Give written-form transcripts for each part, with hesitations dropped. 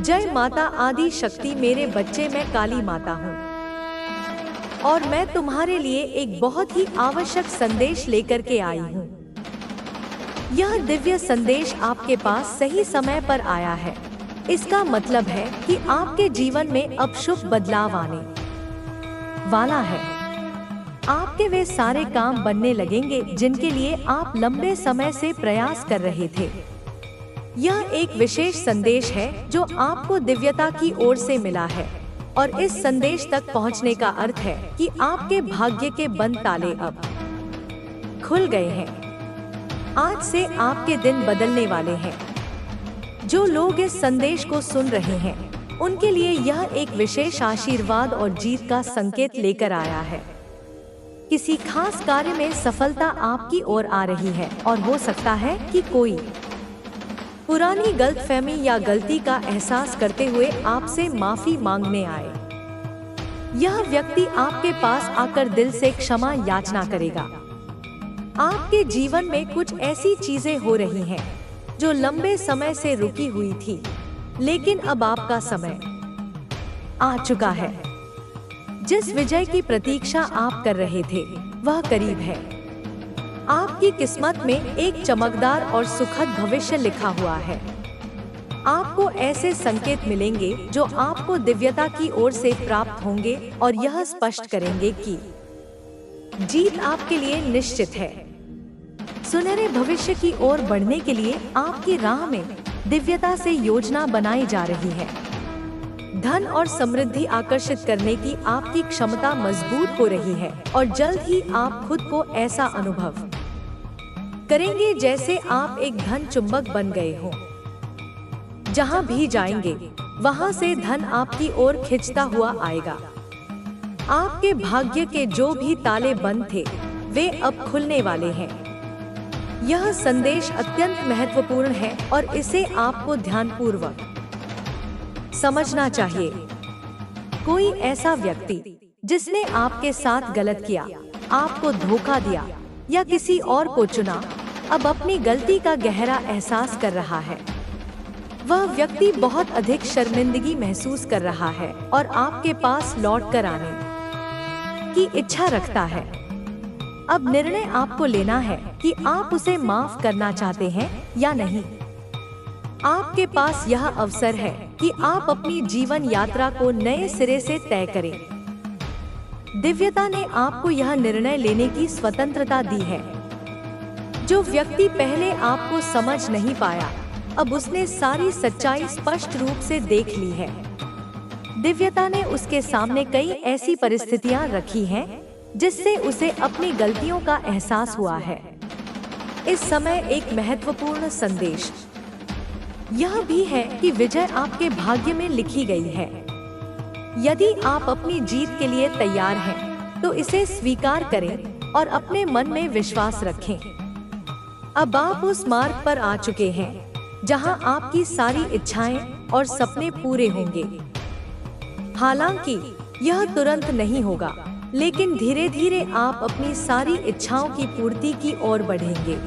जय माता आदि शक्ति। मेरे बच्चे, मैं काली माता हूँ और मैं तुम्हारे लिए एक बहुत ही आवश्यक संदेश लेकर के आई हूँ। यह दिव्य संदेश आपके पास सही समय पर आया है। इसका मतलब है कि आपके जीवन में अब शुभ बदलाव आने वाला है। आपके वे सारे काम बनने लगेंगे जिनके लिए आप लंबे समय से प्रयास कर रहे थे। यह एक विशेष संदेश है जो आपको दिव्यता की ओर से मिला है और इस संदेश तक पहुंचने का अर्थ है कि आपके भाग्य के बंद ताले अब खुल गए हैं। आज से आपके दिन बदलने वाले हैं। जो लोग इस संदेश को सुन रहे हैं उनके लिए यह एक विशेष आशीर्वाद और जीत का संकेत लेकर आया है। किसी खास कार्य में सफलता आपकी ओर आ रही है और हो सकता है कि कोई पुरानी गलतफहमी या गलती का एहसास करते हुए आपसे माफी मांगने आए। यह व्यक्ति आपके पास आकर दिल से क्षमा याचना करेगा। आपके जीवन में कुछ ऐसी चीजें हो रही हैं जो लंबे समय से रुकी हुई थी, लेकिन अब आपका समय आ चुका है। जिस विजय की प्रतीक्षा आप कर रहे थे वह करीब है। आपकी किस्मत में एक चमकदार और सुखद भविष्य लिखा हुआ है। आपको ऐसे संकेत मिलेंगे जो आपको दिव्यता की ओर से प्राप्त होंगे और यह स्पष्ट करेंगे कि जीत आपके लिए निश्चित है। सुनहरे भविष्य की ओर बढ़ने के लिए आपकी राह में दिव्यता से योजना बनाई जा रही है। धन और समृद्धि आकर्षित करने की आपकी क्षमता मजबूत हो रही है और जल्द ही आप खुद को ऐसा अनुभव करेंगे जैसे आप एक धन चुंबक बन गए हो। जहां भी जाएंगे वहां से धन आपकी ओर खिंचता हुआ आएगा। आपके भाग्य के जो भी ताले बंद थे वे अब खुलने वाले हैं। यह संदेश अत्यंत महत्वपूर्ण है और इसे आपको ध्यानपूर्वक समझना चाहिए। कोई ऐसा व्यक्ति जिसने आपके साथ गलत किया, आपको धोखा दिया या किसी और को चुना, अब अपनी गलती का गहरा एहसास कर रहा है। वह व्यक्ति बहुत अधिक शर्मिंदगी महसूस कर रहा है और आपके पास लौट कर आने की इच्छा रखता है। अब निर्णय आपको लेना है कि आप उसे माफ करना चाहते हैं या नहीं। आपके पास यह अवसर है कि आप अपनी जीवन यात्रा को नए सिरे से तय करें। दिव्यता ने आपको यह निर्णय लेने की स्वतंत्रता दी है। जो व्यक्ति पहले आपको समझ नहीं पाया, अब उसने सारी सच्चाई स्पष्ट रूप से देख ली है। दिव्यता ने उसके सामने कई ऐसी परिस्थितियां रखी हैं जिससे उसे अपनी गलतियों का एहसास हुआ है। इस समय एक महत्वपूर्ण संदेश यह भी है कि विजय आपके भाग्य में लिखी गई है। यदि आप अपनी जीत के लिए तैयार हैं, तो इसे स्वीकार करें और अपने मन में विश्वास रखें। अब आप उस मार्ग पर आ चुके हैं जहां आपकी सारी इच्छाएं और सपने पूरे होंगे। हालांकि यह तुरंत नहीं होगा, लेकिन धीरे धीरे आप अपनी सारी इच्छाओं की पूर्ति की ओर बढ़ेंगे।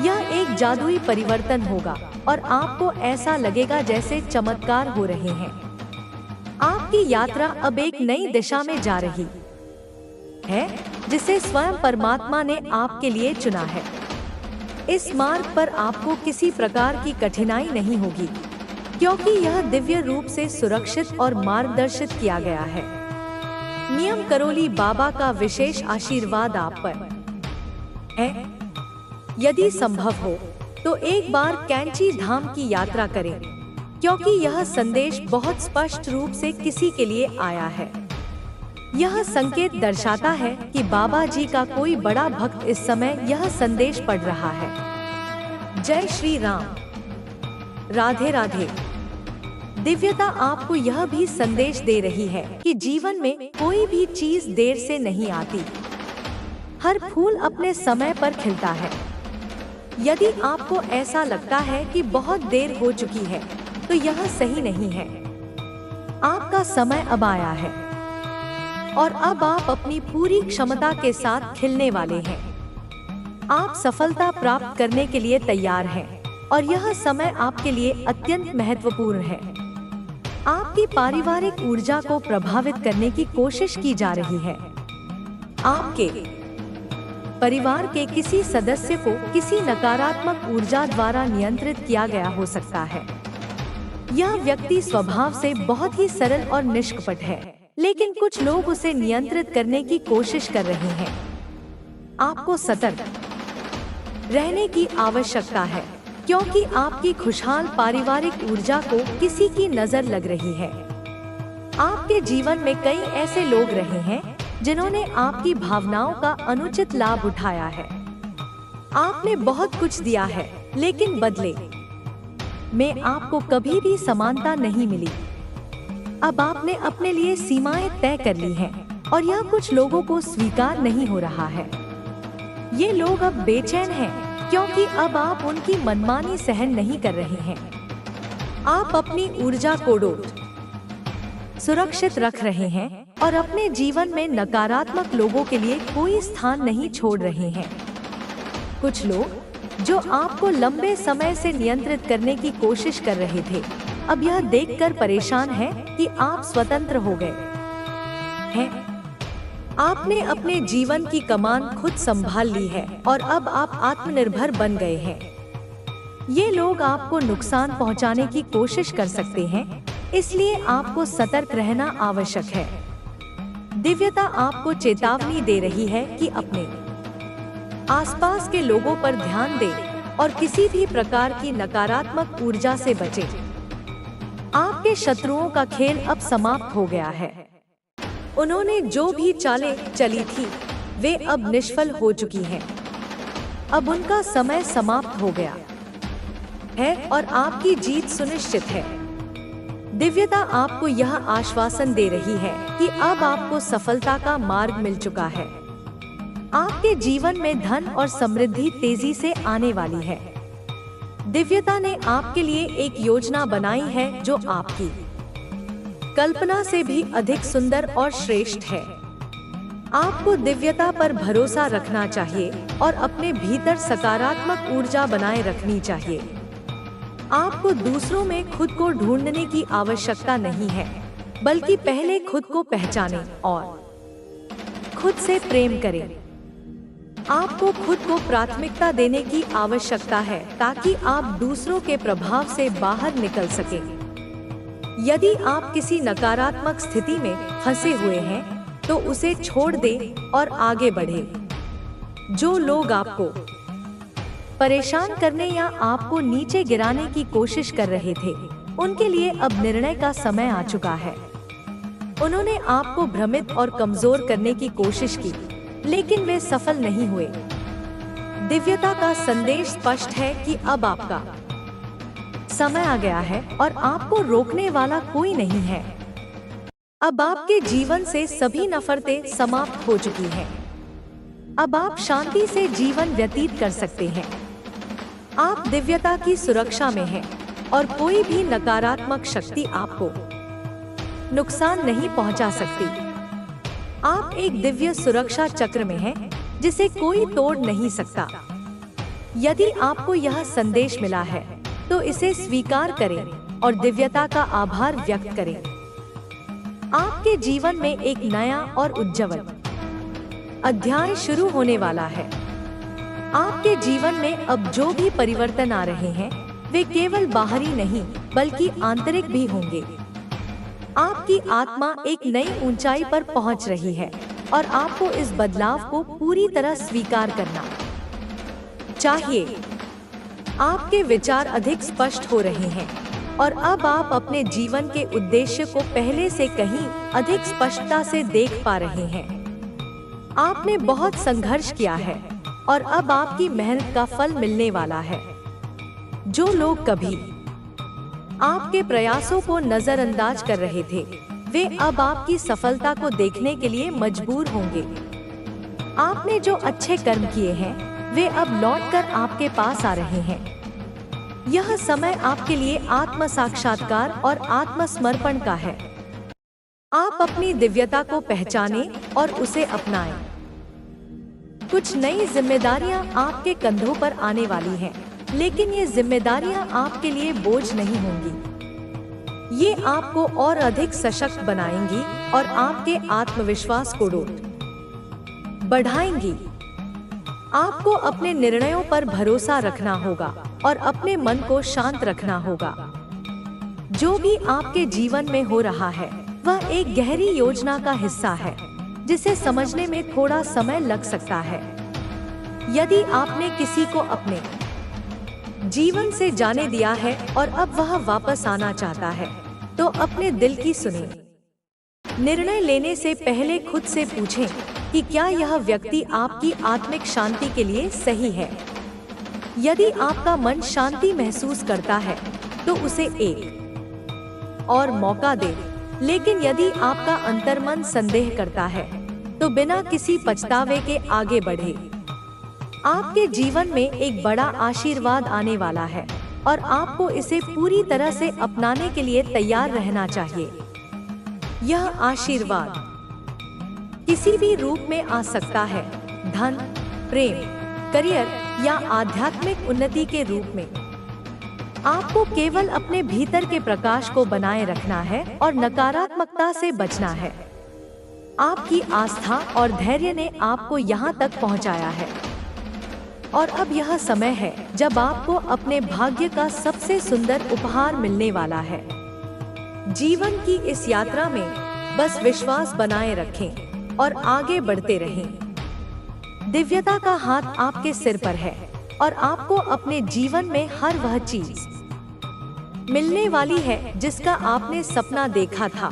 यह एक जादुई परिवर्तन होगा और आपको ऐसा लगेगा जैसे चमत्कार हो रहे हैं। आपकी यात्रा अब एक नई दिशा में जा रही है जिसे स्वयं परमात्मा ने आपके लिए चुना है। इस मार्ग पर आपको किसी प्रकार की कठिनाई नहीं होगी, क्योंकि यह दिव्य रूप से सुरक्षित और मार्गदर्शित किया गया है। नियम करोली बाबा का विशेष आशीर्वाद आप पर है। यदि संभव हो तो एक बार कैंची धाम की यात्रा करें, क्योंकि यह संदेश बहुत स्पष्ट रूप से किसी के लिए आया है। यह संकेत दर्शाता है कि बाबा जी का कोई बड़ा भक्त इस समय यह संदेश पढ़ रहा है। जय श्री राम। राधे राधे। दिव्यता आपको यह भी संदेश दे रही है कि जीवन में कोई भी चीज देर से नहीं आती। हर फूल अपने समय पर खिलता है। यदि आपको ऐसा लगता है कि बहुत देर हो चुकी है, तो यह सही नहीं है। आपका समय अब आया है और अब आप अपनी पूरी क्षमता के साथ खिलने वाले हैं। आप सफलता प्राप्त करने के लिए तैयार हैं। और यह समय आपके लिए अत्यंत महत्वपूर्ण है। आपकी पारिवारिक ऊर्जा को प्रभावित करने की कोशिश की जा रही है। आपके परिवार के किसी सदस्य को किसी नकारात्मक ऊर्जा द्वारा नियंत्रित किया गया हो सकता है। यह व्यक्ति स्वभाव से बहुत ही सरल और निष्कपट है, लेकिन कुछ लोग उसे नियंत्रित करने की कोशिश कर रहे हैं। आपको सतर्क रहने की आवश्यकता है, क्योंकि आपकी खुशहाल पारिवारिक ऊर्जा को किसी की नजर लग रही है। आपके जीवन में कई ऐसे लोग रहे हैं जिन्होंने आपकी भावनाओं का अनुचित लाभ उठाया है। आपने बहुत कुछ दिया है, लेकिन बदले में आपको कभी भी समानता नहीं मिली। अब आपने अपने लिए सीमाएं तय कर ली हैं, और यह कुछ लोगों को स्वीकार नहीं हो रहा है। ये लोग अब बेचैन हैं, क्योंकि अब आप उनकी मनमानी सहन नहीं कर रहे हैं। आप अपनी ऊर्जा को सुरक्षित रख रहे हैं और अपने जीवन में नकारात्मक लोगों के लिए कोई स्थान नहीं छोड़ रहे हैं। कुछ लोग जो आपको लंबे समय से नियंत्रित करने की कोशिश कर रहे थे, अब यह देखकर परेशान हैं कि आप स्वतंत्र हो गए हैं। आपने अपने जीवन की कमान खुद संभाल ली है और अब आप आत्मनिर्भर बन गए हैं। ये लोग आपको नुकसान पहुंचाने की कोशिश कर सकते हैं, इसलिए आपको सतर्क रहना आवश्यक है। दिव्यता आपको चेतावनी दे रही है कि अपने आसपास के लोगों पर ध्यान दें और किसी भी प्रकार की नकारात्मक ऊर्जा से बचें। आपके शत्रुओं का खेल अब समाप्त हो गया है। उन्होंने जो भी चालें चली थी, वे अब निष्फल हो चुकी हैं। अब उनका समय समाप्त हो गया है और आपकी जीत सुनिश्चित है। दिव्यता आपको यह आश्वासन दे रही है कि अब आपको सफलता का मार्ग मिल चुका है। आपके जीवन में धन और समृद्धि तेजी से आने वाली है। दिव्यता ने आपके लिए एक योजना बनाई है जो आपकी कल्पना से भी अधिक सुंदर और श्रेष्ठ है। आपको दिव्यता पर भरोसा रखना चाहिए और अपने भीतर सकारात्मक ऊर्जा बनाए रखनी चाहिए। आपको दूसरों में खुद को ढूंढने की आवश्यकता नहीं है, बल्कि पहले खुद को पहचानें और खुद से प्रेम करें। आपको खुद को प्राथमिकता देने की आवश्यकता है ताकि आप दूसरों के प्रभाव से बाहर निकल सकें। यदि आप किसी नकारात्मक स्थिति में फंसे हुए हैं, तो उसे छोड़ दें और आगे बढ़ें। जो लोग आपको परेशान करने या आपको नीचे गिराने की कोशिश कर रहे थे, उनके लिए अब निर्णय का समय आ चुका है। उन्होंने आपको भ्रमित और कमजोर करने की कोशिश की, लेकिन वे सफल नहीं हुए। दिव्यता का संदेश स्पष्ट है कि अब आपका समय आ गया है और आपको रोकने वाला कोई नहीं है। अब आपके जीवन से सभी नफरतें समाप्त हो चुकी हैं। अब आप शांति से जीवन व्यतीत कर सकते हैं। आप दिव्यता की सुरक्षा में हैं और कोई भी नकारात्मक शक्ति आपको नुकसान नहीं पहुंचा सकती। आप एक दिव्य सुरक्षा चक्र में हैं, जिसे कोई तोड़ नहीं सकता। यदि आपको यह संदेश मिला है, तो इसे स्वीकार करें और दिव्यता का आभार व्यक्त करें। आपके जीवन में एक नया और उज्ज्वल अध्याय शुरू होने वाला है। आपके जीवन में अब जो भी परिवर्तन आ रहे हैं, वे केवल बाहरी नहीं, बल्कि आंतरिक भी होंगे। आपकी आत्मा एक नई ऊंचाई पर पहुंच रही है और आपको इस बदलाव को पूरी तरह स्वीकार करना चाहिए। आपके विचार अधिक स्पष्ट हो रहे हैं और अब आप अपने जीवन के उद्देश्य को पहले से कहीं अधिक स्पष्टता से देख पा रहे हैं। आपने बहुत संघर्ष किया है और अब आपकी मेहनत का फल मिलने वाला है। जो लोग कभी आपके प्रयासों को नजरअंदाज कर रहे थे, वे अब आपकी सफलता को देखने के लिए मजबूर होंगे। आपने जो अच्छे कर्म किए हैं, वे अब लौटकर आपके पास आ रहे हैं। यह समय आपके लिए आत्म साक्षात्कार और आत्मसमर्पण का है। आप अपनी दिव्यता को पहचानें और उसे अपनाएं। कुछ नई जिम्मेदारियां आपके कंधों पर आने वाली हैं लेकिन ये जिम्मेदारियां आपके लिए बोझ नहीं होंगी। ये आपको और अधिक सशक्त बनाएंगी और आपके आत्मविश्वास को बढ़ाएंगी। आपको अपने निर्णयों पर भरोसा रखना होगा और अपने मन को शांत रखना होगा। जो भी आपके जीवन में हो रहा है वह एक गहरी योजना का हिस्सा है, जिसे समझने में थोड़ा समय लग सकता है। यदि आपने किसी को अपने जीवन से जाने दिया है और अब वह वापस आना चाहता है, तो अपने दिल की सुने। निर्णय लेने से पहले खुद से पूछें कि क्या यह व्यक्ति आपकी आत्मिक शांति के लिए सही है। यदि आपका मन शांति महसूस करता है तो उसे एक और मौका दें, लेकिन यदि आपका अंतर्मन संदेह करता है तो बिना किसी पछतावे के आगे बढ़े। आपके जीवन में एक बड़ा आशीर्वाद आने वाला है और आपको इसे पूरी तरह से अपनाने के लिए तैयार रहना चाहिए। यह आशीर्वाद किसी भी रूप में आ सकता है, धन, प्रेम, करियर या आध्यात्मिक उन्नति के रूप में। आपको केवल अपने भीतर के प्रकाश को बनाए रखना है और नकारात्मकता से बचना है। आपकी आस्था और धैर्य ने आपको यहाँ तक पहुँचाया है और अब यह समय है जब आपको अपने भाग्य का सबसे सुंदर उपहार मिलने वाला है। जीवन की इस यात्रा में बस विश्वास बनाए रखें और आगे बढ़ते रहें। दिव्यता का हाथ आपके सिर पर है और आपको अपने जीवन में हर वह चीज मिलने वाली है जिसका आपने सपना देखा था।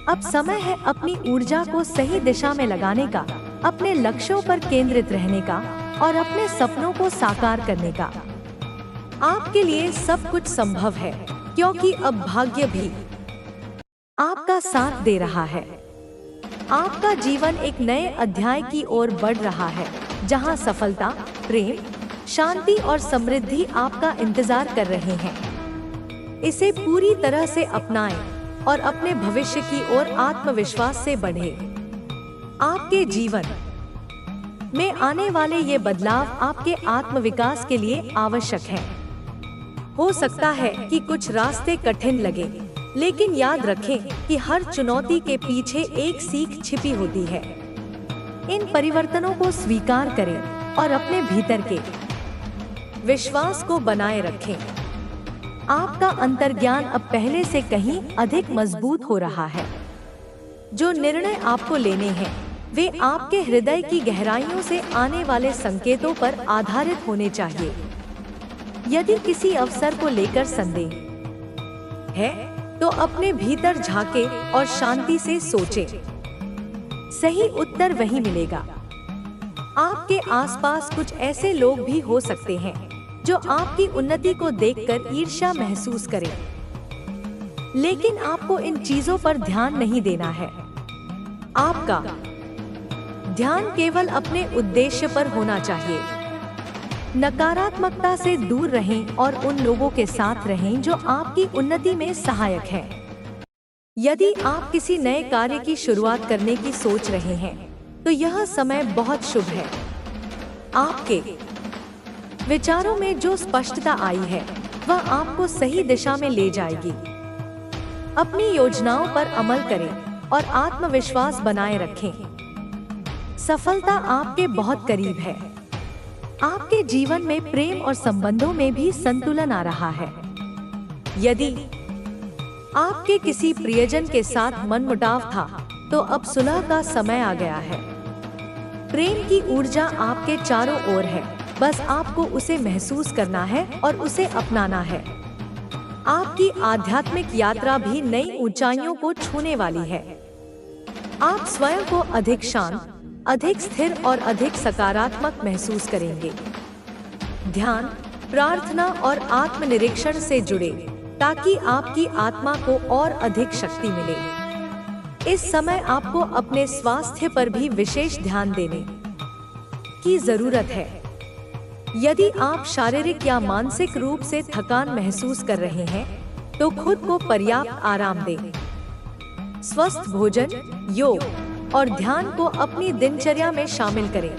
अब समय है अपनी ऊर्जा को सही दिशा में लगाने का, अपने लक्ष्यों पर केंद्रित रहने का और अपने सपनों को साकार करने का। आपके लिए सब कुछ संभव है, क्योंकि अब भाग्य भी आपका साथ दे रहा है। आपका जीवन एक नए अध्याय की ओर बढ़ रहा है, जहां सफलता, प्रेम, शांति और समृद्धि आपका इंतजार कर रहे हैं। इसे पूरी तरह से अपनाएं और अपने भविष्य की ओर आत्मविश्वास से बढ़ें। आपके जीवन में आने वाले ये बदलाव आपके आत्मविकास के लिए आवश्यक हैं। हो सकता है कि कुछ रास्ते कठिन लगे, लेकिन याद रखें कि हर चुनौती के पीछे एक सीख छिपी होती है। इन परिवर्तनों को स्वीकार करें और अपने भीतर के विश्वास को बनाए रखें। आपका अंतर्ज्ञान अब पहले से कहीं अधिक मजबूत हो रहा है। जो निर्णय आपको लेने हैं वे आपके हृदय की गहराइयों से आने वाले संकेतों पर आधारित होने चाहिए। यदि किसी अवसर को लेकर संदेह है तो अपने भीतर झांके और शांति से सोचें। सही उत्तर वही मिलेगा। आपके आसपास कुछ ऐसे लोग भी हो सकते हैं जो आपकी उन्नति को देखकर ईर्ष्या महसूस करें, लेकिन आपको इन चीजों पर ध्यान नहीं देना है। आपका ध्यान केवल अपने उद्देश्य पर होना चाहिए। नकारात्मकता से दूर रहें और उन लोगों के साथ रहें जो आपकी उन्नति में सहायक हैं। यदि आप किसी नए कार्य की शुरुआत करने की सोच रहे हैं तो यह समय बहुत शुभ है। आपके विचारों में जो स्पष्टता आई है वह आपको सही दिशा में ले जाएगी। अपनी योजनाओं पर अमल करें और आत्मविश्वास बनाए रखें। सफलता आपके बहुत करीब है। आपके जीवन में प्रेम और संबंधों में भी संतुलन आ रहा है। यदि आपके किसी प्रियजन के साथ मनमुटाव था तो अब सुलह का समय आ गया है। प्रेम की ऊर्जा आपके चारों ओर है, बस आपको उसे महसूस करना है और उसे अपनाना है। आपकी आध्यात्मिक यात्रा भी नई ऊंचाइयों को छूने वाली है। आप स्वयं को अधिक शांत, अधिक स्थिर और अधिक सकारात्मक महसूस करेंगे। ध्यान, प्रार्थना और आत्मनिरीक्षण से जुड़े ताकि आपकी आत्मा को और अधिक शक्ति मिले। इस समय आपको अपने स्वास्थ्य पर भी विशेष ध्यान देने की जरूरत है। यदि आप शारीरिक या मानसिक रूप से थकान महसूस कर रहे हैं तो खुद को पर्याप्त आराम दें। स्वस्थ भोजन, योग और ध्यान को अपनी दिनचर्या में शामिल करें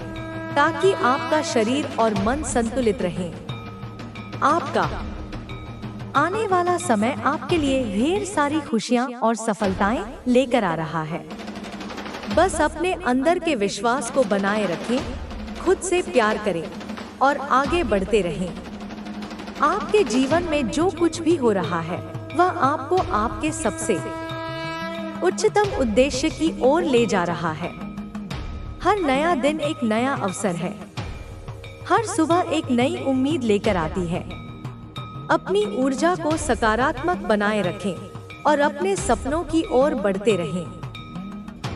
ताकि आपका शरीर और मन संतुलित रहें। आपका आने वाला समय आपके लिए ढेर सारी खुशियां और सफलताएं लेकर आ रहा है। बस अपने अंदर के विश्वास को बनाए रखें, खुद से प्यार करें और आगे बढ़ते रहें। आपके जीवन में जो कुछ भी हो रहा है वह आपको आपके सबसे उच्चतम उद्देश्य की ओर ले जा रहा है। हर नया दिन एक नया अवसर है। हर सुबह एक नई उम्मीद लेकर आती है। अपनी ऊर्जा को सकारात्मक बनाए रखें और अपने सपनों की ओर बढ़ते रहें।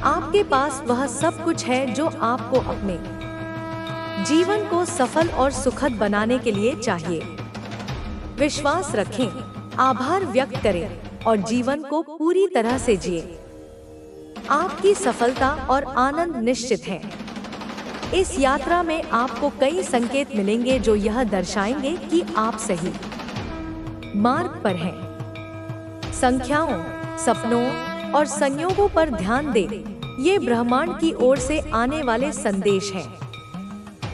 आपके पास वह सब कुछ है जो आपको अपने जीवन को सफल और सुखद बनाने के लिए चाहिए। विश्वास रखें, आभार व्यक्त करें और जीवन को पूरी तरह से जिए। आपकी सफलता और आनंद निश्चित है। इस यात्रा में आपको कई संकेत मिलेंगे जो यह दर्शाएंगे कि आप सही मार्ग पर हैं। संख्याओं, सपनों और संयोगों पर ध्यान दें। ये ब्रह्मांड की ओर से आने वाले संदेश हैं।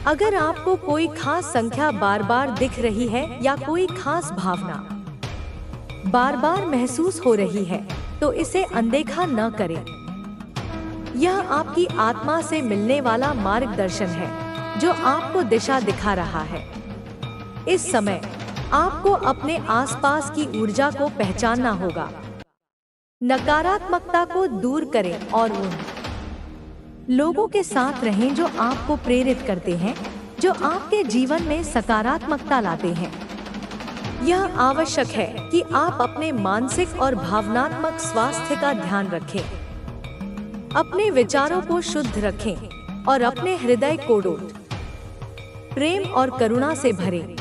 अगर आपको कोई खास संख्या बार बार दिख रही है या कोई खास भावना बार बार महसूस हो रही है तो इसे अनदेखा न करें। यह आपकी आत्मा से मिलने वाला मार्गदर्शन है जो आपको दिशा दिखा रहा है। इस समय आपको अपने आसपास की ऊर्जा को पहचानना होगा। नकारात्मकता को दूर करें और उन लोगों के साथ रहें जो आपको प्रेरित करते हैं, जो आपके जीवन में सकारात्मकता लाते हैं। यह आवश्यक है कि आप अपने मानसिक और भावनात्मक स्वास्थ्य का ध्यान रखें। अपने विचारों को शुद्ध रखें और अपने हृदय को प्रेम और करुणा से भरें।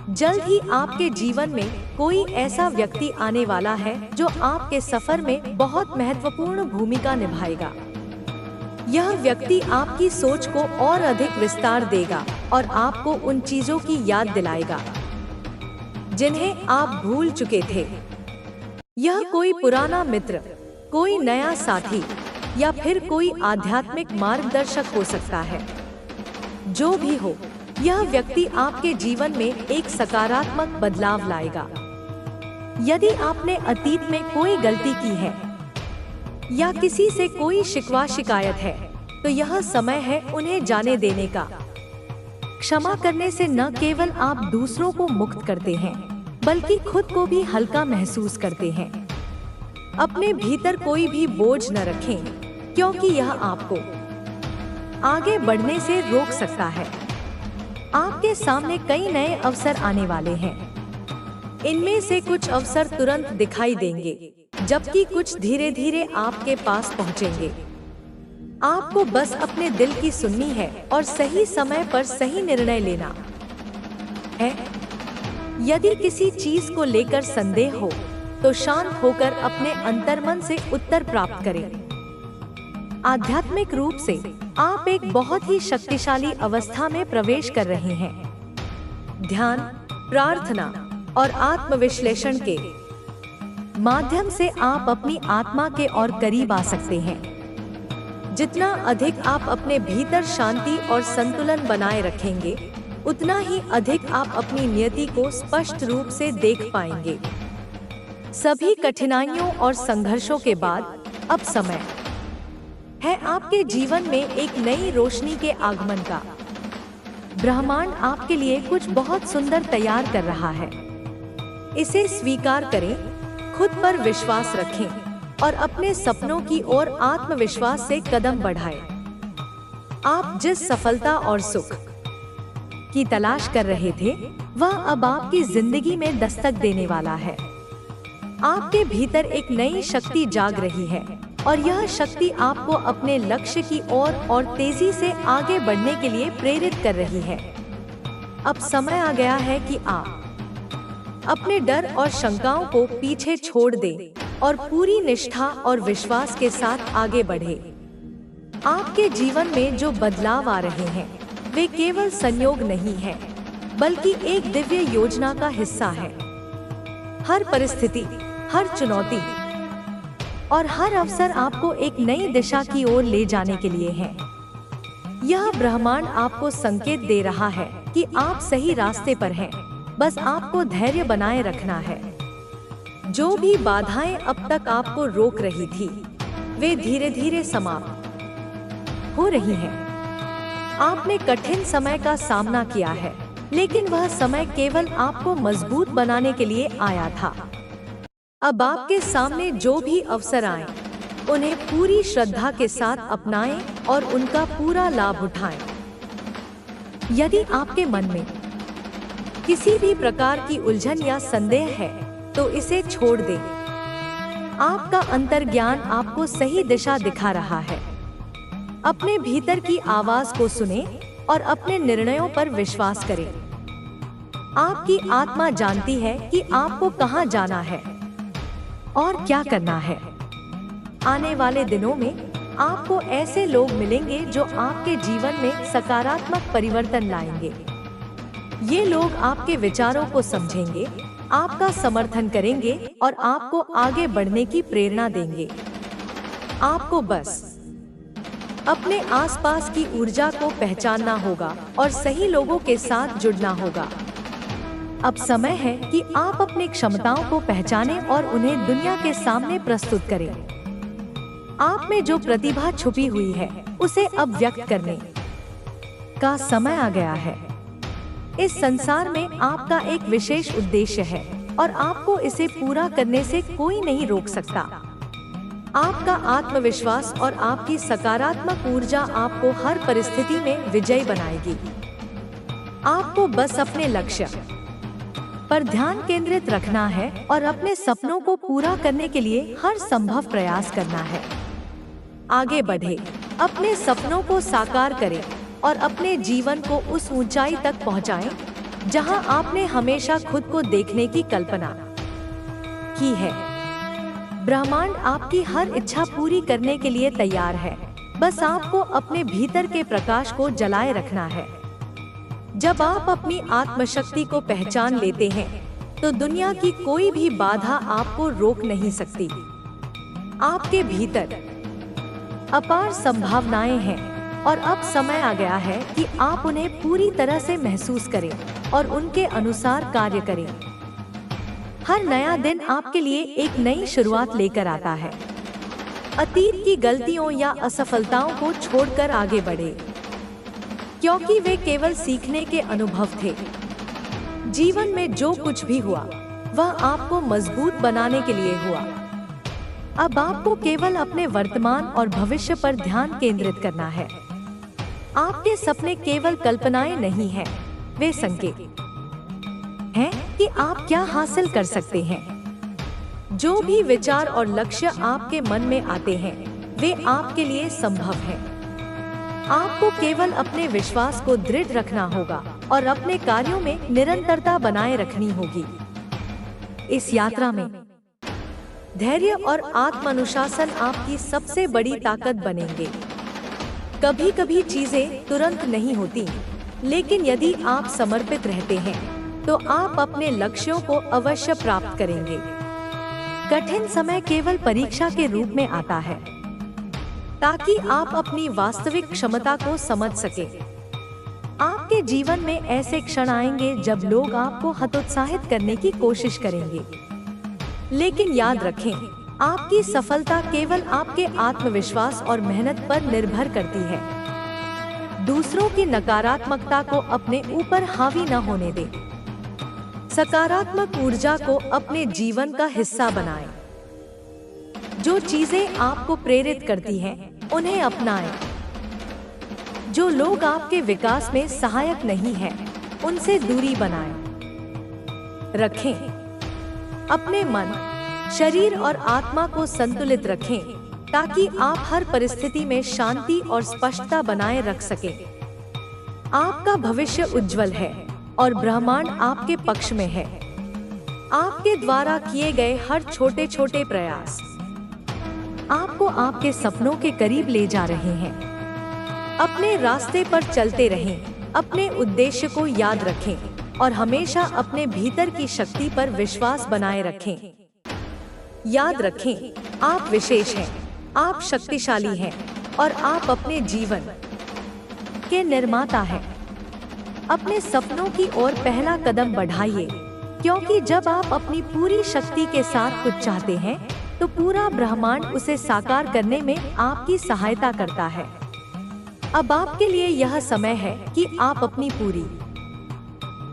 जल्द ही आपके जीवन में कोई ऐसा व्यक्ति आने वाला है जो आपके सफर में बहुत महत्वपूर्ण भूमिका निभाएगा। यह व्यक्ति आपकी सोच को और अधिक विस्तार देगा और आपको उन चीजों की याद दिलाएगा जिन्हें आप भूल चुके थे। यह कोई पुराना मित्र, कोई नया साथी या फिर कोई आध्यात्मिक मार्गदर्शक हो सकता है। जो भी हो, यह व्यक्ति आपके जीवन में एक सकारात्मक बदलाव लाएगा। यदि आपने अतीत में कोई गलती की है या किसी से कोई शिकवा शिकायत है तो यह समय है उन्हें जाने देने का। क्षमा करने से न केवल आप दूसरों को मुक्त करते हैं बल्कि खुद को भी हल्का महसूस करते हैं। अपने भीतर कोई भी बोझ न रखें क्योंकि यह आपको आगे बढ़ने से रोक सकता है। आपके सामने कई नए अवसर आने वाले हैं। इनमें से कुछ अवसर तुरंत दिखाई देंगे जबकि कुछ धीरे धीरे आपके पास पहुंचेंगे। आपको बस अपने दिल की सुननी है और सही समय पर सही निर्णय लेना है। यदि किसी चीज को लेकर संदेह हो तो शांत होकर अपने अंतर्मन से उत्तर प्राप्त करें। आध्यात्मिक रूप से आप एक बहुत ही शक्तिशाली अवस्था में प्रवेश कर रहे हैं। ध्यान, प्रार्थना और आत्मविश्लेषण के माध्यम से आप अपनी आत्मा के और करीब आ सकते हैं। जितना अधिक आप अपने भीतर शांति और संतुलन बनाए रखेंगे, उतना ही अधिक आप अपनी नियति को स्पष्ट रूप से देख पाएंगे। सभी कठिनाइयों और संघर्षों के बाद अब समय है आपके जीवन में एक नई रोशनी के आगमन का। ब्रह्मांड आपके लिए कुछ बहुत सुंदर तैयार कर रहा है। इसे स्वीकार करें, खुद पर विश्वास रखें और अपने सपनों की ओर आत्मविश्वास से कदम बढ़ाएं। आप जिस सफलता और सुख की तलाश कर रहे थे, वह अब आपकी जिंदगी में दस्तक देने वाला है। आपके भीतर एक नई शक्ति जाग रही है और यह शक्ति आपको अपने लक्ष्य की ओर और तेजी से आगे बढ़ने के लिए प्रेरित कर रही है। अब समय आ गया है कि आप अपने डर और शंकाओं को पीछे छोड़ दें और पूरी निष्ठा और विश्वास के साथ आगे बढ़ें। आपके जीवन में जो बदलाव आ रहे हैं, वे केवल संयोग नहीं है, बल्कि एक दिव्य योजना का हिस्सा है। हर परिस्थिति, हर चुनौती और हर अवसर आपको एक नई दिशा की ओर ले जाने के लिए है। यह ब्रह्मांड आपको संकेत दे रहा है कि आप सही रास्ते पर हैं। बस आपको धैर्य बनाए रखना है। जो भी बाधाएं अब तक आपको रोक रही थी, वे धीरे धीरे समाप्त हो रही हैं। आपने कठिन समय का सामना किया है, लेकिन वह समय केवल आपको मजबूत बनाने के लिए आया था। अब आपके सामने जो भी अवसर आए, उन्हें पूरी श्रद्धा के साथ अपनाएं और उनका पूरा लाभ उठाएं। यदि आपके मन में किसी भी प्रकार की उलझन या संदेह है, तो इसे छोड़ दें। आपका अंतर्ज्ञान आपको सही दिशा दिखा रहा है। अपने भीतर की आवाज को सुनें और अपने निर्णयों पर विश्वास करें। आपकी आत्मा जानती है कि आपको कहां जाना है और क्या करना है। आने वाले दिनों में आपको ऐसे लोग मिलेंगे जो आपके जीवन में सकारात्मक परिवर्तन लाएंगे। ये लोग आपके विचारों को समझेंगे, आपका समर्थन करेंगे और आपको आगे बढ़ने की प्रेरणा देंगे। आपको बस अपने आसपास की ऊर्जा को पहचानना होगा और सही लोगों के साथ जुड़ना होगा। अब समय है कि आप अपनी क्षमताओं को पहचानें और उन्हें दुनिया के सामने प्रस्तुत करें। आप में जो प्रतिभा छुपी हुई है, उसे अब व्यक्त करने का समय आ गया है। इस संसार में आपका एक विशेष उद्देश्य है और आपको इसे पूरा करने से कोई नहीं रोक सकता। आपका आत्मविश्वास और आपकी सकारात्मक ऊर्जा आपको हर परिस्थिति में विजयी बनाएगी। आपको बस अपने लक्ष्य पर ध्यान केंद्रित रखना है और अपने सपनों को पूरा करने के लिए हर संभव प्रयास करना है। आगे बढ़े, अपने सपनों को साकार करें और अपने जीवन को उस ऊंचाई तक पहुंचाएं, जहां आपने हमेशा खुद को देखने की कल्पना की है। ब्रह्मांड आपकी हर इच्छा पूरी करने के लिए तैयार है। बस आपको अपने भीतर के प्रकाश को जलाए रखना है। जब आप अपनी आत्मशक्ति को पहचान लेते हैं, तो दुनिया की कोई भी बाधा आपको रोक नहीं सकती। आपके भीतर अपार संभावनाएं हैं और अब समय आ गया है कि आप उन्हें पूरी तरह से महसूस करें और उनके अनुसार कार्य करें। हर नया दिन आपके लिए एक नई शुरुआत लेकर आता है। अतीत की गलतियों या असफलताओं को छोड़कर आगे बढ़े, क्योंकि वे केवल सीखने के अनुभव थे। जीवन में जो कुछ भी हुआ, वह आपको मजबूत बनाने के लिए हुआ। अब आपको केवल अपने वर्तमान और भविष्य पर ध्यान केंद्रित करना है। आपके सपने केवल कल्पनाएं नहीं हैं, वे संकेत हैं कि आप क्या हासिल कर सकते हैं। जो भी विचार और लक्ष्य आपके मन में आते हैं, वे आपके लिए संभव हैं। आपको केवल अपने विश्वास को दृढ़ रखना होगा और अपने कार्यों में निरंतरता बनाए रखनी होगी। इस यात्रा में धैर्य और आत्मानुशासन आपकी सबसे बड़ी ताकत बनेंगे। कभी कभी चीजें तुरंत नहीं होती, लेकिन यदि आप समर्पित रहते हैं, तो आप अपने लक्ष्यों को अवश्य प्राप्त करेंगे। कठिन समय केवल परीक्षा के रूप में आता है, ताकि आप अपनी वास्तविक क्षमता को समझ सकें। आपके जीवन में ऐसे क्षण आएंगे जब लोग आपको हतोत्साहित करने की कोशिश करेंगे, लेकिन याद रखें, आपकी सफलता केवल आपके आत्मविश्वास और मेहनत पर निर्भर करती है। दूसरों की नकारात्मकता को अपने ऊपर हावी न होने दें। सकारात्मक ऊर्जा को अपने जीवन का हिस्सा बनाएं। जो चीजें आपको प्रेरित करती हैं, उन्हें अपनाएं। जो लोग आपके विकास में सहायक नहीं हैं, उनसे दूरी बनाएं। रखें। अपने मन, शरीर और आत्मा को संतुलित रखें, ताकि आप हर परिस्थिति में शांति और स्पष्टता बनाए रख सकें। आपका भविष्य उज्जवल है और ब्रह्मांड आपके पक्ष में है। आपके द्वारा किए गए हर छोटे छोटे प्रयास आपको आपके सपनों के करीब ले जा रहे हैं। अपने रास्ते पर चलते रहें, अपने उद्देश्य को याद रखें और हमेशा अपने भीतर की शक्ति पर विश्वास बनाए रखें। याद रखें, आप विशेष हैं, आप शक्तिशाली हैं और आप अपने जीवन के निर्माता हैं। अपने सपनों की ओर पहला कदम बढ़ाइए, क्योंकि जब आप अपनी पूरी शक्ति के साथ कुछ चाहते हैं तो पूरा ब्रह्मांड उसे साकार करने में आपकी सहायता करता है। अब आपके लिए यह समय है कि आप अपनी पूरी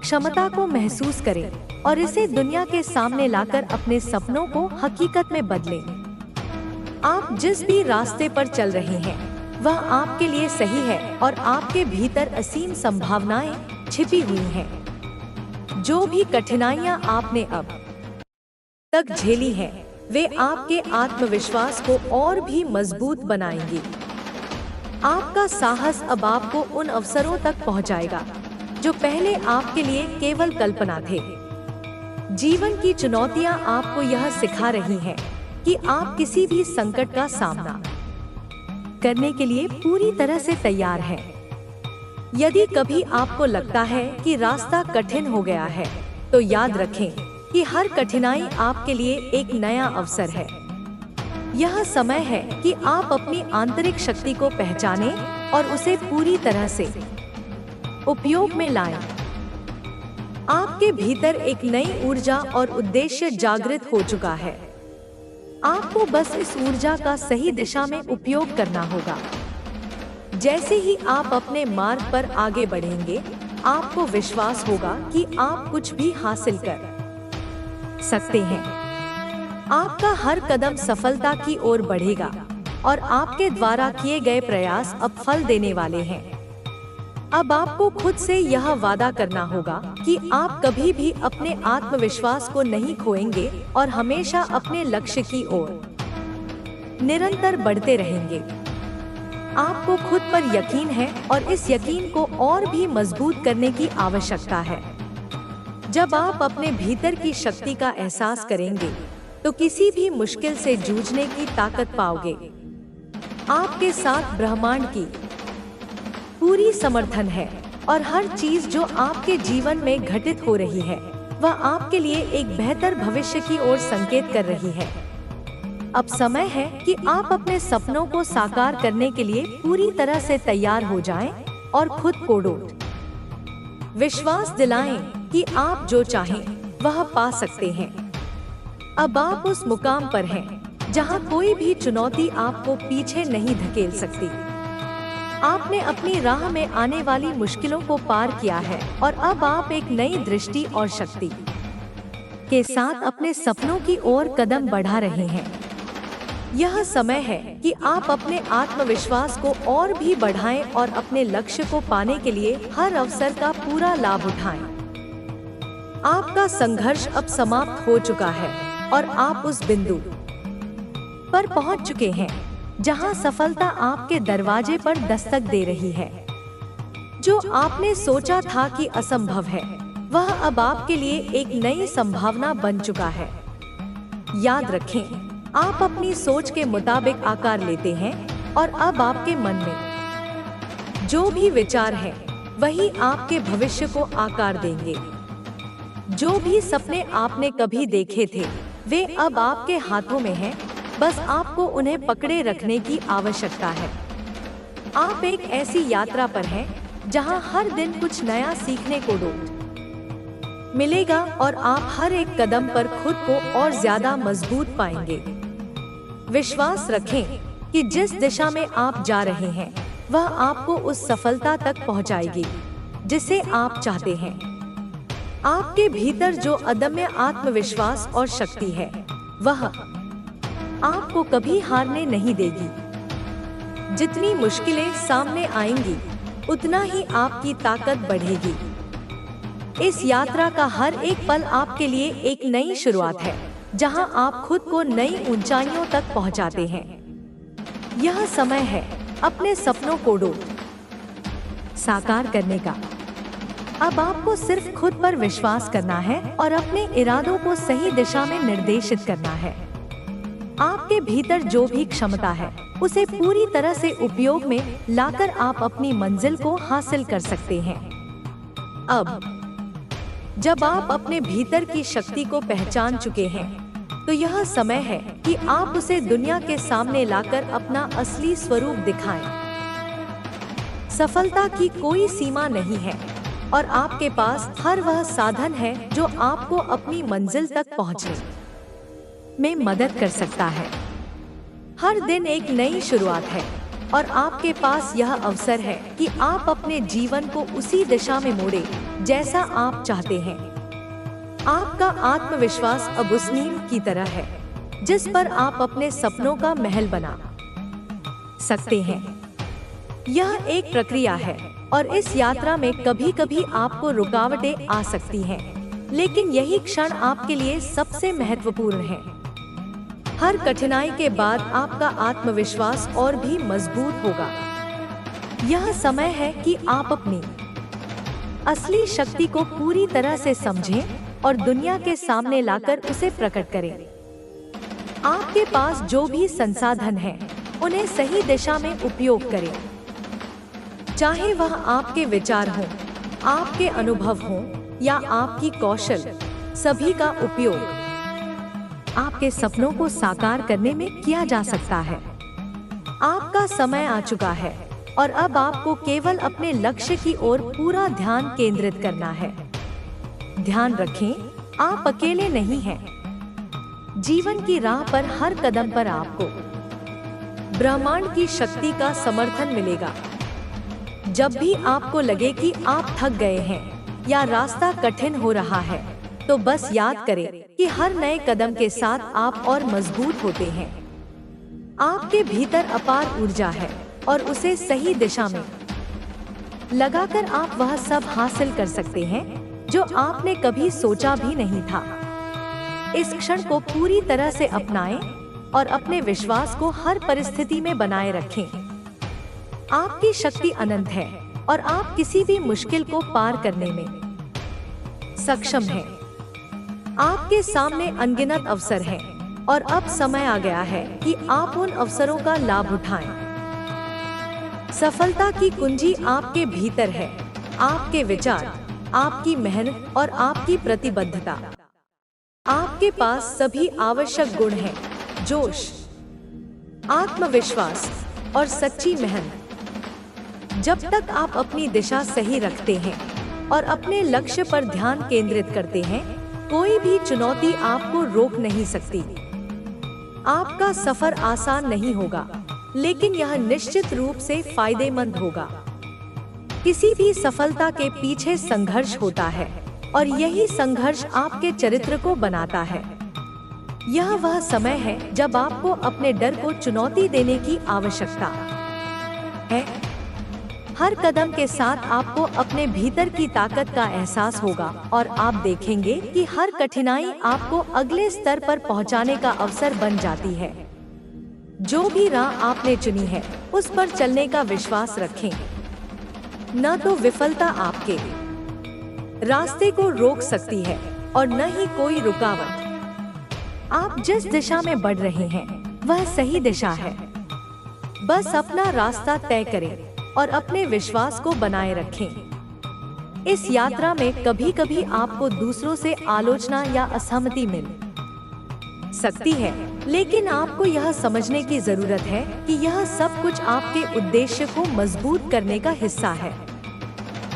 क्षमता को महसूस करें और इसे दुनिया के सामने लाकर अपने सपनों को हकीकत में बदलें। आप जिस भी रास्ते पर चल रहे हैं वह आपके लिए सही है और आपके भीतर असीम संभावनाएं छिपी हुई हैं। जो भी कठिनाइयां आपने अब तक झेली हैं, वे आपके आत्मविश्वास को और भी मजबूत बनाएंगी। आपका साहस अब आपको उन अवसरों तक पहुंचाएगा जो पहले आपके लिए केवल कल्पना थे। जीवन की चुनौतियां आपको यह सिखा रही हैं कि आप किसी भी संकट का सामना करने के लिए पूरी तरह से तैयार हैं। यदि कभी आपको लगता है कि रास्ता कठिन हो गया है, तो याद रखें कि हर कठिनाई आपके लिए एक नया अवसर है। यह समय है कि आप अपनी आंतरिक शक्ति को पहचानें और उसे पूरी तरह से उपयोग में लाएं। आपके भीतर एक नई ऊर्जा और उद्देश्य जागृत हो चुका है। आपको बस इस ऊर्जा का सही दिशा में उपयोग करना होगा। जैसे ही आप अपने मार्ग पर आगे बढ़ेंगे, आपको विश्वास होगा कि आप कुछ भी हासिल कर सकते हैं। आपका हर कदम सफलता की ओर बढ़ेगा और आपके द्वारा किए गए प्रयास अब फल देने वाले हैं। अब आपको खुद से यह वादा करना होगा कि आप कभी भी अपने आत्मविश्वास को नहीं खोएंगे और हमेशा अपने लक्ष्य की ओर निरंतर बढ़ते रहेंगे। आपको खुद पर यकीन है और इस यकीन को और भी मजबूत करने की आवश्यकता है। जब आप अपने भीतर की शक्ति का एहसास करेंगे, तो किसी भी मुश्किल से जूझने की ताकत पाओगे। आपके साथ ब्रह्मांड की पूरी समर्थन है और हर चीज जो आपके जीवन में घटित हो रही है, वह आपके लिए एक बेहतर भविष्य की ओर संकेत कर रही है। अब समय है कि आप अपने सपनों को साकार करने के लिए पूरी तरह से तैयार हो जाएं और खुद को विश्वास दिलाएं कि आप जो चाहें वह पा सकते हैं। अब आप उस मुकाम पर हैं जहां कोई भी चुनौती आपको पीछे नहीं धकेल सकती। आपने अपनी राह में आने वाली मुश्किलों को पार किया है और अब आप एक नई दृष्टि और शक्ति के साथ अपने सपनों की ओर कदम बढ़ा रहे हैं। यह समय है कि आप अपने आत्मविश्वास को और भी बढ़ाएं और अपने लक्ष्य को पाने के लिए हर अवसर का पूरा लाभ उठाएं। आपका संघर्ष अब समाप्त हो चुका है और आप उस बिंदु पर पहुंच चुके हैं जहां सफलता आपके दरवाजे पर दस्तक दे रही है। जो आपने सोचा था कि असंभव है, वह अब आपके लिए एक नई संभावना बन चुका है। याद रखें, आप अपनी सोच के मुताबिक आकार लेते हैं और अब आपके मन में जो भी विचार है, वही आपके भविष्य को आकार देंगे। जो भी सपने आपने कभी देखे थे, वे अब आपके हाथों में हैं। बस आपको उन्हें पकड़े रखने की आवश्यकता है। आप एक ऐसी यात्रा पर हैं जहां हर दिन कुछ नया सीखने को मिलेगा और आप हर एक कदम पर खुद को और ज्यादा मजबूत पाएंगे। विश्वास रखें कि जिस दिशा में आप जा रहे हैं, वह आपको उस सफलता तक पहुंचाएगी जिसे आप चाहते हैं। आपके भीतर जो अदम्य आत्मविश्वास और शक्ति है, वह आपको कभी हारने नहीं देगी। जितनी मुश्किलें सामने आएंगी, उतना ही आपकी ताकत बढ़ेगी। इस यात्रा का हर एक पल आपके लिए एक नई शुरुआत है, जहां आप खुद को नई ऊंचाइयों तक पहुंचाते हैं। यह समय है अपने सपनों को साकार करने का। अब आपको सिर्फ खुद पर विश्वास करना है और अपने इरादों को सही दिशा में निर्देशित करना है। आपके भीतर जो भी क्षमता है, उसे पूरी तरह से उपयोग में लाकर आप अपनी मंजिल को हासिल कर सकते हैं। अब जब आप अपने भीतर की शक्ति को पहचान चुके हैं, तो यह समय है कि आप उसे दुनिया के सामने लाकर अपना असली स्वरूप दिखाएं। सफलता की कोई सीमा नहीं है, और आपके पास हर वह साधन है जो आपको अपनी मंजिल तक पहुंचने में मदद कर सकता है। हर दिन एक नई शुरुआत है और आपके पास यह अवसर है कि आप अपने जीवन को उसी दिशा में मोड़े जैसा आप चाहते हैं। आपका आत्मविश्वास अब उस नींव की तरह है जिस पर आप अपने सपनों का महल बना सकते हैं। यह एक प्रक्रिया है और इस यात्रा में कभी कभी आपको रुकावटें आ सकती हैं, लेकिन यही क्षण आपके लिए सबसे महत्वपूर्ण है। हर कठिनाई के बाद आपका आत्मविश्वास और भी मजबूत होगा। यह समय है कि आप अपनी असली शक्ति को पूरी तरह से समझें और दुनिया के सामने लाकर उसे प्रकट करें। आपके पास जो भी संसाधन हैं, उन्हें सही दिशा में उपयोग करें। चाहे वह आपके विचार हों, आपके अनुभव हों या आपकी कौशल, सभी का उपयोग आपके सपनों को साकार करने में किया जा सकता है। आपका समय आ चुका है और अब आपको केवल अपने लक्ष्य की ओर पूरा ध्यान केंद्रित करना है। ध्यान रखें, आप अकेले नहीं हैं। जीवन की राह पर हर कदम पर आपको ब्रह्मांड की शक्ति का समर्थन मिलेगा। जब भी आपको लगे कि आप थक गए हैं या रास्ता कठिन हो रहा है, तो बस याद करें कि हर नए कदम के साथ आप और मजबूत होते हैं। आपके भीतर अपार ऊर्जा है और उसे सही दिशा में लगाकर आप वह सब हासिल कर सकते हैं जो आपने कभी सोचा भी नहीं था। इस क्षण को पूरी तरह से अपनाएं और अपने विश्वास को हर परिस्थिति में बनाए रखें। आपकी शक्ति अनंत है और आप किसी भी मुश्किल को पार करने में सक्षम हैं। आपके सामने अनगिनत अवसर हैं और अब समय आ गया है कि आप उन अवसरों का लाभ उठाएं। सफलता की कुंजी आपके भीतर है। आपके विचार, आपकी मेहनत और आपकी प्रतिबद्धता। आपके पास सभी आवश्यक गुण हैं: जोश, आत्मविश्वास और सच्ची मेहनत। जब तक आप अपनी दिशा सही रखते हैं और अपने लक्ष्य पर ध्यान केंद्रित करते हैं, कोई भी चुनौती आपको रोक नहीं सकती। आपका सफर आसान नहीं होगा, लेकिन यह निश्चित रूप से फायदेमंद होगा। किसी भी सफलता के पीछे संघर्ष होता है और यही संघर्ष आपके चरित्र को बनाता है। यह वह समय है जब आपको अपने डर को चुनौती देने की आवश्यकता है। हर कदम के साथ आपको अपने भीतर की ताकत का एहसास होगा और आप देखेंगे कि हर कठिनाई आपको अगले स्तर पर पहुंचाने का अवसर बन जाती है। जो भी राह आपने चुनी है, उस पर चलने का विश्वास रखें। न तो विफलता आपके रास्ते को रोक सकती है और न ही कोई रुकावट। आप जिस दिशा में बढ़ रहे हैं, वह सही दिशा है। बस अपना रास्ता तय करें और अपने विश्वास को बनाए रखें। इस यात्रा में कभी कभी आपको दूसरों से आलोचना या असहमति मिल सकती है, लेकिन आपको यह समझने की जरूरत है कि यह सब कुछ आपके उद्देश्य को मजबूत करने का हिस्सा है।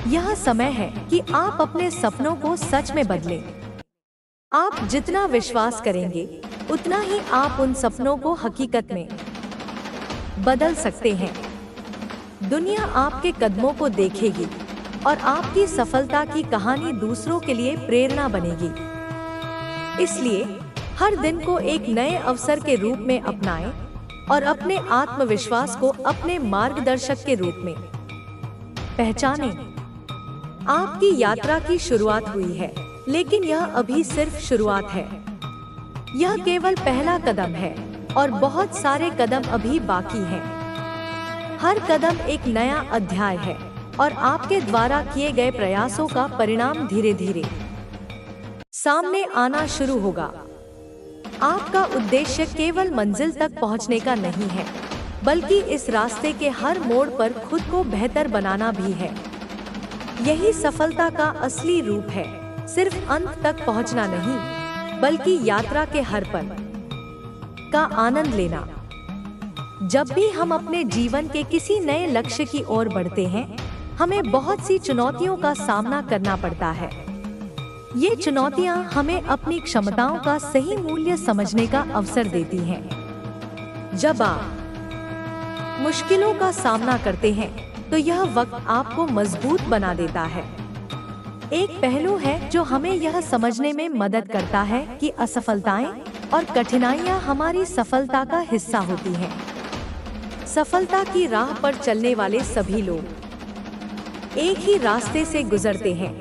यह समय है कि आप अपने सपनों को सच में बदलें। आप जितना विश्वास करेंगे, उतना ही आप उन सपनों को हकीकत में बदल सकते हैं। दुनिया आपके कदमों को देखेगी और आपकी सफलता की कहानी दूसरों के लिए प्रेरणा बनेगी। इसलिए हर दिन को एक नए अवसर के रूप में अपनाएं और अपने आत्मविश्वास को अपने मार्गदर्शक के रूप में पहचानें। आपकी यात्रा की शुरुआत हुई है, लेकिन यह अभी सिर्फ शुरुआत है। यह केवल पहला कदम है और बहुत सारे कदम अभी बाकी हैं। हर कदम एक नया अध्याय है और आपके द्वारा किए गए प्रयासों का परिणाम धीरे धीरे सामने आना शुरू होगा। आपका उद्देश्य केवल मंजिल तक पहुंचने का नहीं है, बल्कि इस रास्ते के हर मोड़ पर खुद को बेहतर बनाना भी है। यही सफलता का असली रूप है, सिर्फ अंत तक पहुंचना नहीं, बल्कि यात्रा के हर पल का आनंद लेना। जब भी हम अपने जीवन के किसी नए लक्ष्य की ओर बढ़ते हैं, हमें बहुत सी चुनौतियों का सामना करना पड़ता है। ये चुनौतियां हमें अपनी क्षमताओं का सही मूल्य समझने का अवसर देती हैं। जब आप मुश्किलों का सामना करते हैं तो यह वक्त आपको मजबूत बना देता है। एक पहलू है जो हमें यह समझने में मदद करता है कि असफलताएं और कठिनाइयां हमारी सफलता का हिस्सा होती हैं। सफलता की राह पर चलने वाले सभी लोग एक ही रास्ते से गुजरते हैं,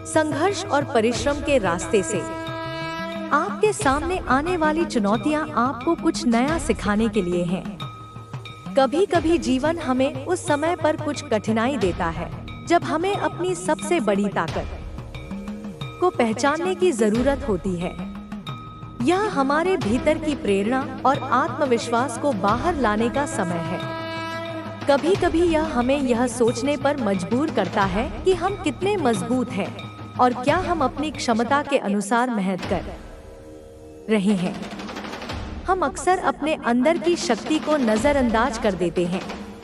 संघर्ष और परिश्रम के रास्ते से। आपके सामने आने वाली चुनौतियां आपको कुछ नया सिखाने के लिए हैं। कभी कभी जीवन हमें उस समय पर कुछ कठिनाई देता है जब हमें अपनी सबसे बड़ी ताकत को पहचानने की जरूरत होती है। यह हमारे भीतर की प्रेरणा और आत्मविश्वास को बाहर लाने का समय है। कभी कभी यह हमें यह सोचने पर मजबूर करता है कि हम कितने मजबूत हैं और क्या हम अपनी क्षमता के अनुसार मेहनत कर रहे हैं। हम अक्सर अपने अंदर की शक्ति को नजरअंदाज कर देते हैं,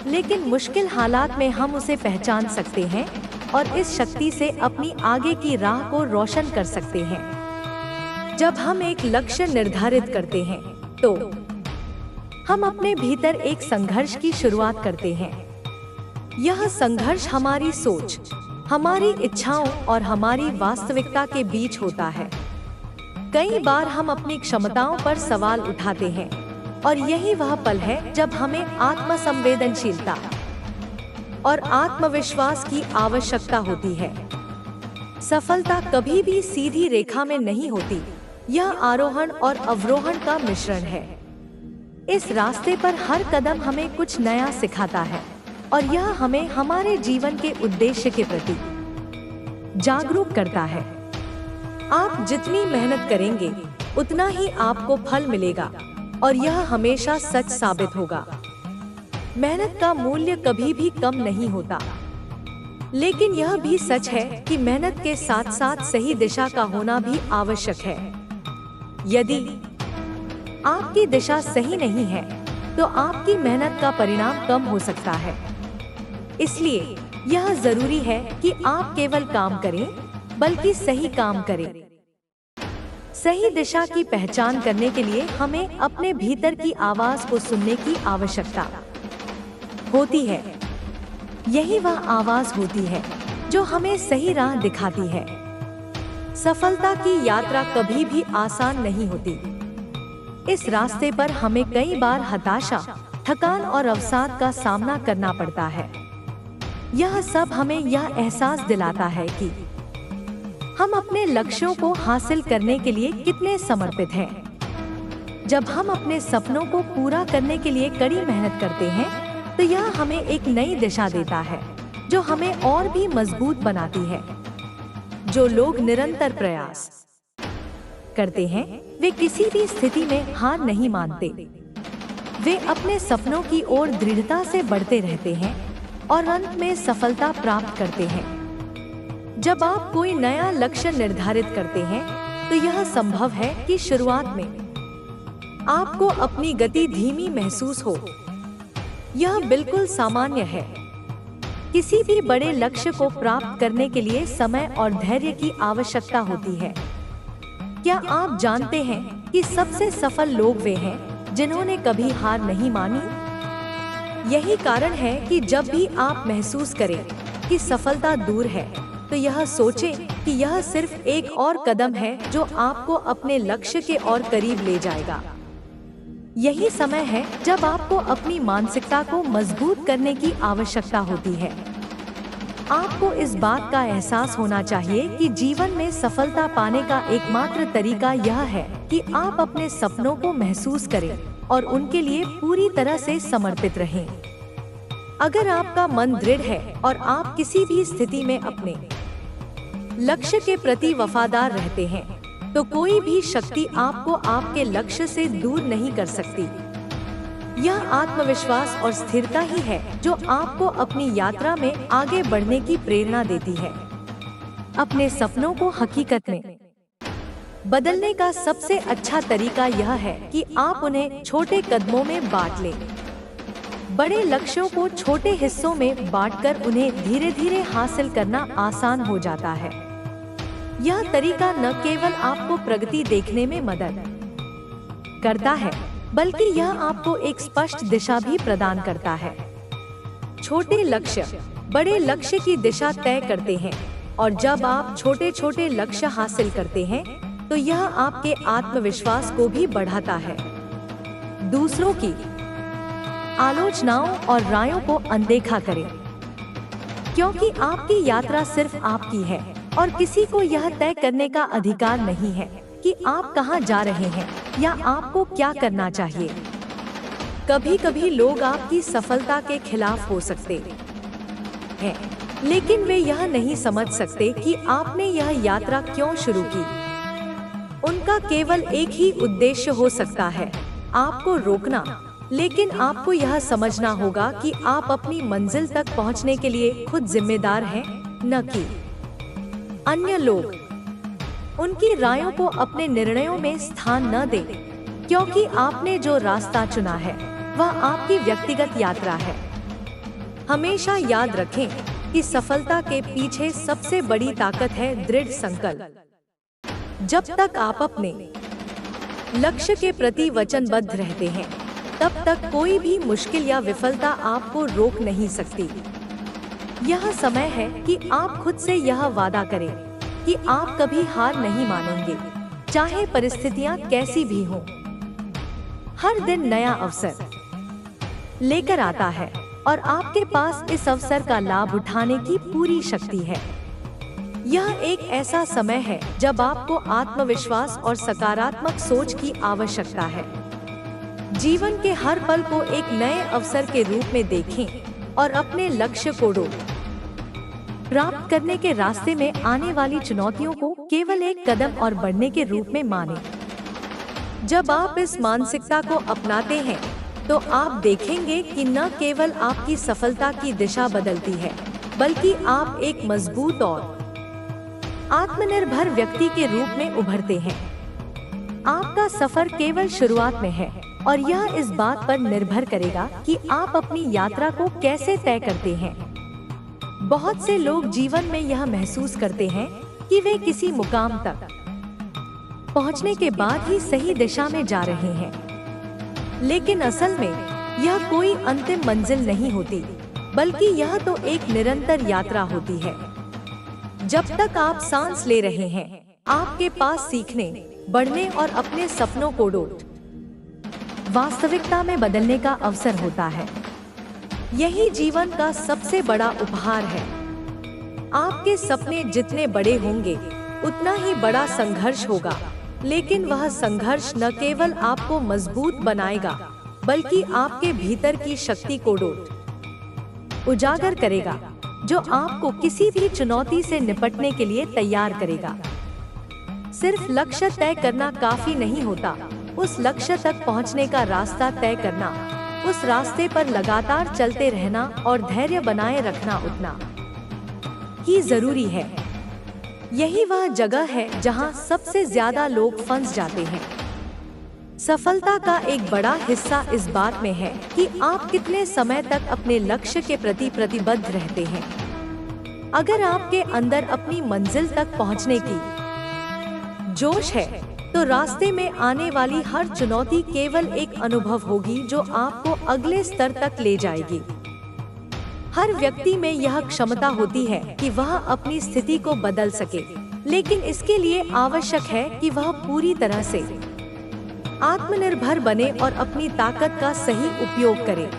लेकिन मुश्किल हालात में हम उसे पहचान सकते हैं और इस शक्ति से अपनी आगे की राह को रोशन कर सकते हैं। जब हम एक लक्ष्य निर्धारित करते हैं तो हम अपने भीतर एक संघर्ष की शुरुआत करते हैं। यह संघर्ष हमारी सोच, हमारी इच्छाओं और हमारी वास्तविकता के बीच होता है। कई बार हम अपनी क्षमताओं पर सवाल उठाते हैं और यही वह पल है जब हमें आत्मसंवेदनशीलता और आत्मविश्वास की आवश्यकता होती है। सफलता कभी भी सीधी रेखा में नहीं होती, यह आरोहण और अवरोहण का मिश्रण है। इस रास्ते पर हर कदम हमें कुछ नया सिखाता है और यह हमें हमारे जीवन के उद्देश्य के प्रति जागरूक करता है। आप जितनी मेहनत करेंगे उतना ही आपको फल मिलेगा और यह हमेशा सच साबित होगा। मेहनत का मूल्य कभी भी कम नहीं होता, लेकिन यह भी सच है कि मेहनत के साथ साथ सही दिशा का होना भी आवश्यक है। यदि आपकी दिशा सही नहीं है तो आपकी मेहनत का परिणाम कम हो सकता है। इसलिए यह जरूरी है कि आप केवल काम करें, बल्कि सही काम करें। सही दिशा की पहचान करने के लिए हमें अपने भीतर की आवाज को सुनने की आवश्यकता होती है। यही वह आवाज होती है जो हमें सही राह दिखाती है। सफलता की यात्रा कभी भी आसान नहीं होती। इस रास्ते पर हमें कई बार हताशा, थकान और अवसाद का सामना करना पड़ता है। यह सब हमें यह एहसास दिलाता है कि हम अपने लक्ष्यों को हासिल करने के लिए कितने समर्पित हैं। जब हम अपने सपनों को पूरा करने के लिए कड़ी मेहनत करते हैं तो यह हमें एक नई दिशा देता है जो हमें और भी मजबूत बनाती है। जो लोग निरंतर प्रयास करते हैं वे किसी भी स्थिति में हार नहीं मानते। वे अपने सपनों की ओर दृढ़ता से बढ़ते रहते हैं और अंत में सफलता प्राप्त करते हैं। जब आप कोई नया लक्ष्य निर्धारित करते हैं तो यह संभव है कि शुरुआत में आपको अपनी गति धीमी महसूस हो। यह बिल्कुल सामान्य है। किसी भी बड़े लक्ष्य को प्राप्त करने के लिए समय और धैर्य की आवश्यकता होती है। क्या आप जानते हैं कि सबसे सफल लोग वे हैं जिन्होंने कभी हार नहीं मानी? यही कारण है कि जब भी आप महसूस करें कि सफलता दूर है तो यह सोचें कि यह सिर्फ एक और कदम है जो आपको अपने लक्ष्य के और करीब ले जाएगा। यही समय है जब आपको अपनी मानसिकता को मजबूत करने की आवश्यकता होती है। आपको इस बात का एहसास होना चाहिए कि जीवन में सफलता पाने का एकमात्र तरीका यह है कि आप अपने सपनों को महसूस करें और उनके लिए पूरी तरह से समर्पित रहें। अगर आपका मन दृढ़ है और आप किसी भी स्थिति में अपने लक्ष्य के प्रति वफादार रहते हैं तो कोई भी शक्ति आपको आपके लक्ष्य से दूर नहीं कर सकती। यह आत्मविश्वास और स्थिरता ही है जो आपको अपनी यात्रा में आगे बढ़ने की प्रेरणा देती है। अपने सपनों को हकीकत में बदलने का सबसे अच्छा तरीका यह है कि आप उन्हें छोटे कदमों में बांट लें। बड़े लक्ष्यों को छोटे हिस्सों में बांटकर उन्हें धीरे धीरे हासिल करना आसान हो जाता है। यह तरीका न केवल आपको प्रगति देखने में मदद करता है, बल्कि यह आपको एक स्पष्ट दिशा भी प्रदान करता है। छोटे लक्ष्य बड़े लक्ष्य की दिशा तय करते हैं, और जब आप छोटे छोटे लक्ष्य हासिल करते हैं तो यह आपके आत्मविश्वास को भी बढ़ाता है। दूसरों की आलोचनाओं और रायों को अनदेखा करें, क्योंकि आपकी यात्रा सिर्फ आपकी है और किसी को यह तय करने का अधिकार नहीं है कि आप कहां जा रहे हैं या आपको क्या करना चाहिए। कभी कभी लोग आपकी सफलता के खिलाफ हो सकते हैं, लेकिन वे यह नहीं समझ सकते कि आपने यह यात्रा क्यों शुरू की। उनका केवल एक ही उद्देश्य हो सकता है, आपको रोकना। लेकिन आपको यह समझना होगा कि आप अपनी मंजिल तक पहुंचने के लिए खुद जिम्मेदार हैं, न कि अन्य लोग। उनकी रायों को अपने निर्णयों में स्थान न दें, क्योंकि आपने जो रास्ता चुना है वह आपकी व्यक्तिगत यात्रा है। हमेशा याद रखें कि सफलता के पीछे सबसे बड़ी ताकत है दृढ़ संकल्प। जब तक आप अपने लक्ष्य के प्रति वचनबद्ध रहते हैं, तब तक कोई भी मुश्किल या विफलता आपको रोक नहीं सकती। यह समय है कि आप खुद से यह वादा करें कि आप कभी हार नहीं मानेंगे, चाहे परिस्थितियां कैसी भी हों। हर दिन नया अवसर लेकर आता है और आपके पास इस अवसर का लाभ उठाने की पूरी शक्ति है। यह एक ऐसा समय है जब आपको आत्मविश्वास और सकारात्मक सोच की आवश्यकता है। जीवन के हर पल को एक नए अवसर के रूप में देखें और अपने लक्ष्य को प्राप्त करने के रास्ते में आने वाली चुनौतियों को केवल एक कदम और बढ़ने के रूप में मानें। जब आप इस मानसिकता को अपनाते हैं, तो आप देखेंगे कि न केवल आपकी सफलता की दिशा बदलती है, बल्कि आप एक मजबूत और आत्मनिर्भर व्यक्ति के रूप में उभरते हैं। आपका सफर केवल शुरुआत में है और यह इस बात पर निर्भर करेगा कि आप अपनी यात्रा को कैसे तय करते हैं। बहुत से लोग जीवन में यह महसूस करते हैं कि वे किसी मुकाम तक पहुंचने के बाद ही सही दिशा में जा रहे हैं, लेकिन असल में यह कोई अंतिम मंजिल नहीं होती, बल्कि यह तो एक निरंतर यात्रा होती है। जब तक आप सांस ले रहे हैं, आपके पास सीखने, बढ़ने और अपने सपनों को वास्तविकता में बदलने का अवसर होता है। यही जीवन का सबसे बड़ा उपहार है। आपके सपने जितने बड़े होंगे, उतना ही बड़ा संघर्ष होगा, लेकिन वह संघर्ष न केवल आपको मजबूत बनाएगा, बल्कि आपके भीतर की शक्ति को उजागर करेगा, जो आपको किसी भी चुनौती से निपटने के लिए तैयार करेगा। सिर्फ लक्ष्य तय करना काफी नहीं होता, उस लक्ष्य तक पहुंचने का रास्ता तय करना, उस रास्ते पर लगातार चलते रहना और धैर्य बनाए रखना उतना ही जरूरी है। यही वह जगह है जहां सबसे ज्यादा लोग फंस जाते हैं। सफलता का एक बड़ा हिस्सा इस बात में है कि आप कितने समय तक अपने लक्ष्य के प्रति प्रतिबद्ध रहते हैं। अगर आपके अंदर अपनी मंजिल तक पहुंचने की जोश है, तो रास्ते में आने वाली हर चुनौती केवल एक अनुभव होगी जो आपको अगले स्तर तक ले जाएगी। हर व्यक्ति में यह क्षमता होती है कि वह अपनी स्थिति को बदल सके, लेकिन इसके लिए आवश्यक है कि वह पूरी तरह से आत्मनिर्भर बने और अपनी ताकत का सही उपयोग करे।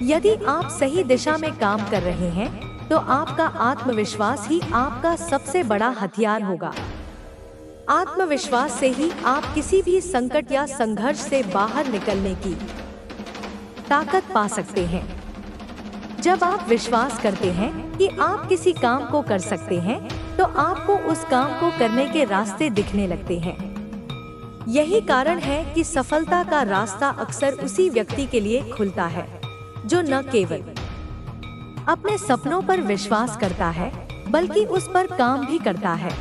यदि आप सही दिशा में काम कर रहे हैं, तो आपका आत्मविश्वास ही आपका सबसे बड़ा हथियार होगा। आत्मविश्वास से ही आप किसी भी संकट या संघर्ष से बाहर निकलने की ताकत पा सकते हैं। जब आप विश्वास करते हैं कि आप किसी काम को कर सकते हैं, तो आपको उस काम को करने के रास्ते दिखने लगते हैं। यही कारण है कि सफलता का रास्ता अक्सर उसी व्यक्ति के लिए खुलता है जो न केवल अपने सपनों पर विश्वास करता है, बल्कि उस पर काम भी करता है।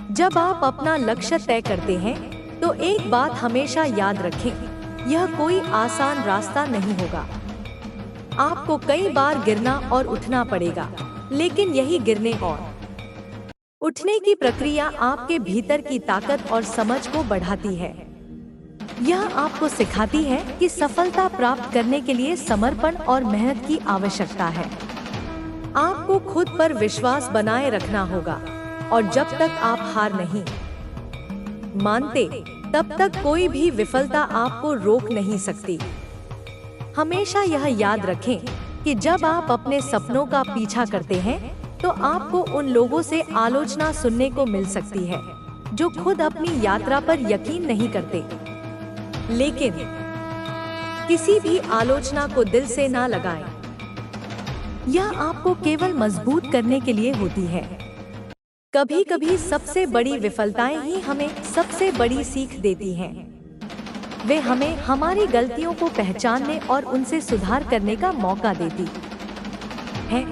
जब आप अपना लक्ष्य तय करते हैं, तो एक बात हमेशा याद रखें, यह कोई आसान रास्ता नहीं होगा। आपको कई बार गिरना और उठना पड़ेगा, लेकिन यही गिरने और उठने की प्रक्रिया आपके भीतर की ताकत और समझ को बढ़ाती है। यह आपको सिखाती है कि सफलता प्राप्त करने के लिए समर्पण और मेहनत की आवश्यकता है। आपको खुद पर विश्वास बनाए रखना होगा और जब तक आप हार नहीं मानते, तब तक कोई भी विफलता आपको रोक नहीं सकती। हमेशा यह याद रखें कि जब आप अपने सपनों का पीछा करते हैं, तो आपको उन लोगों से आलोचना सुनने को मिल सकती है जो खुद अपनी यात्रा पर यकीन नहीं करते। लेकिन किसी भी आलोचना को दिल से ना लगाएं। यह आपको केवल मजबूत करने के लिए होती है। कभी कभी सबसे बड़ी विफलताएं ही हमें सबसे बड़ी सीख देती हैं। वे हमें हमारी गलतियों को पहचानने और उनसे सुधार करने का मौका देती हैं।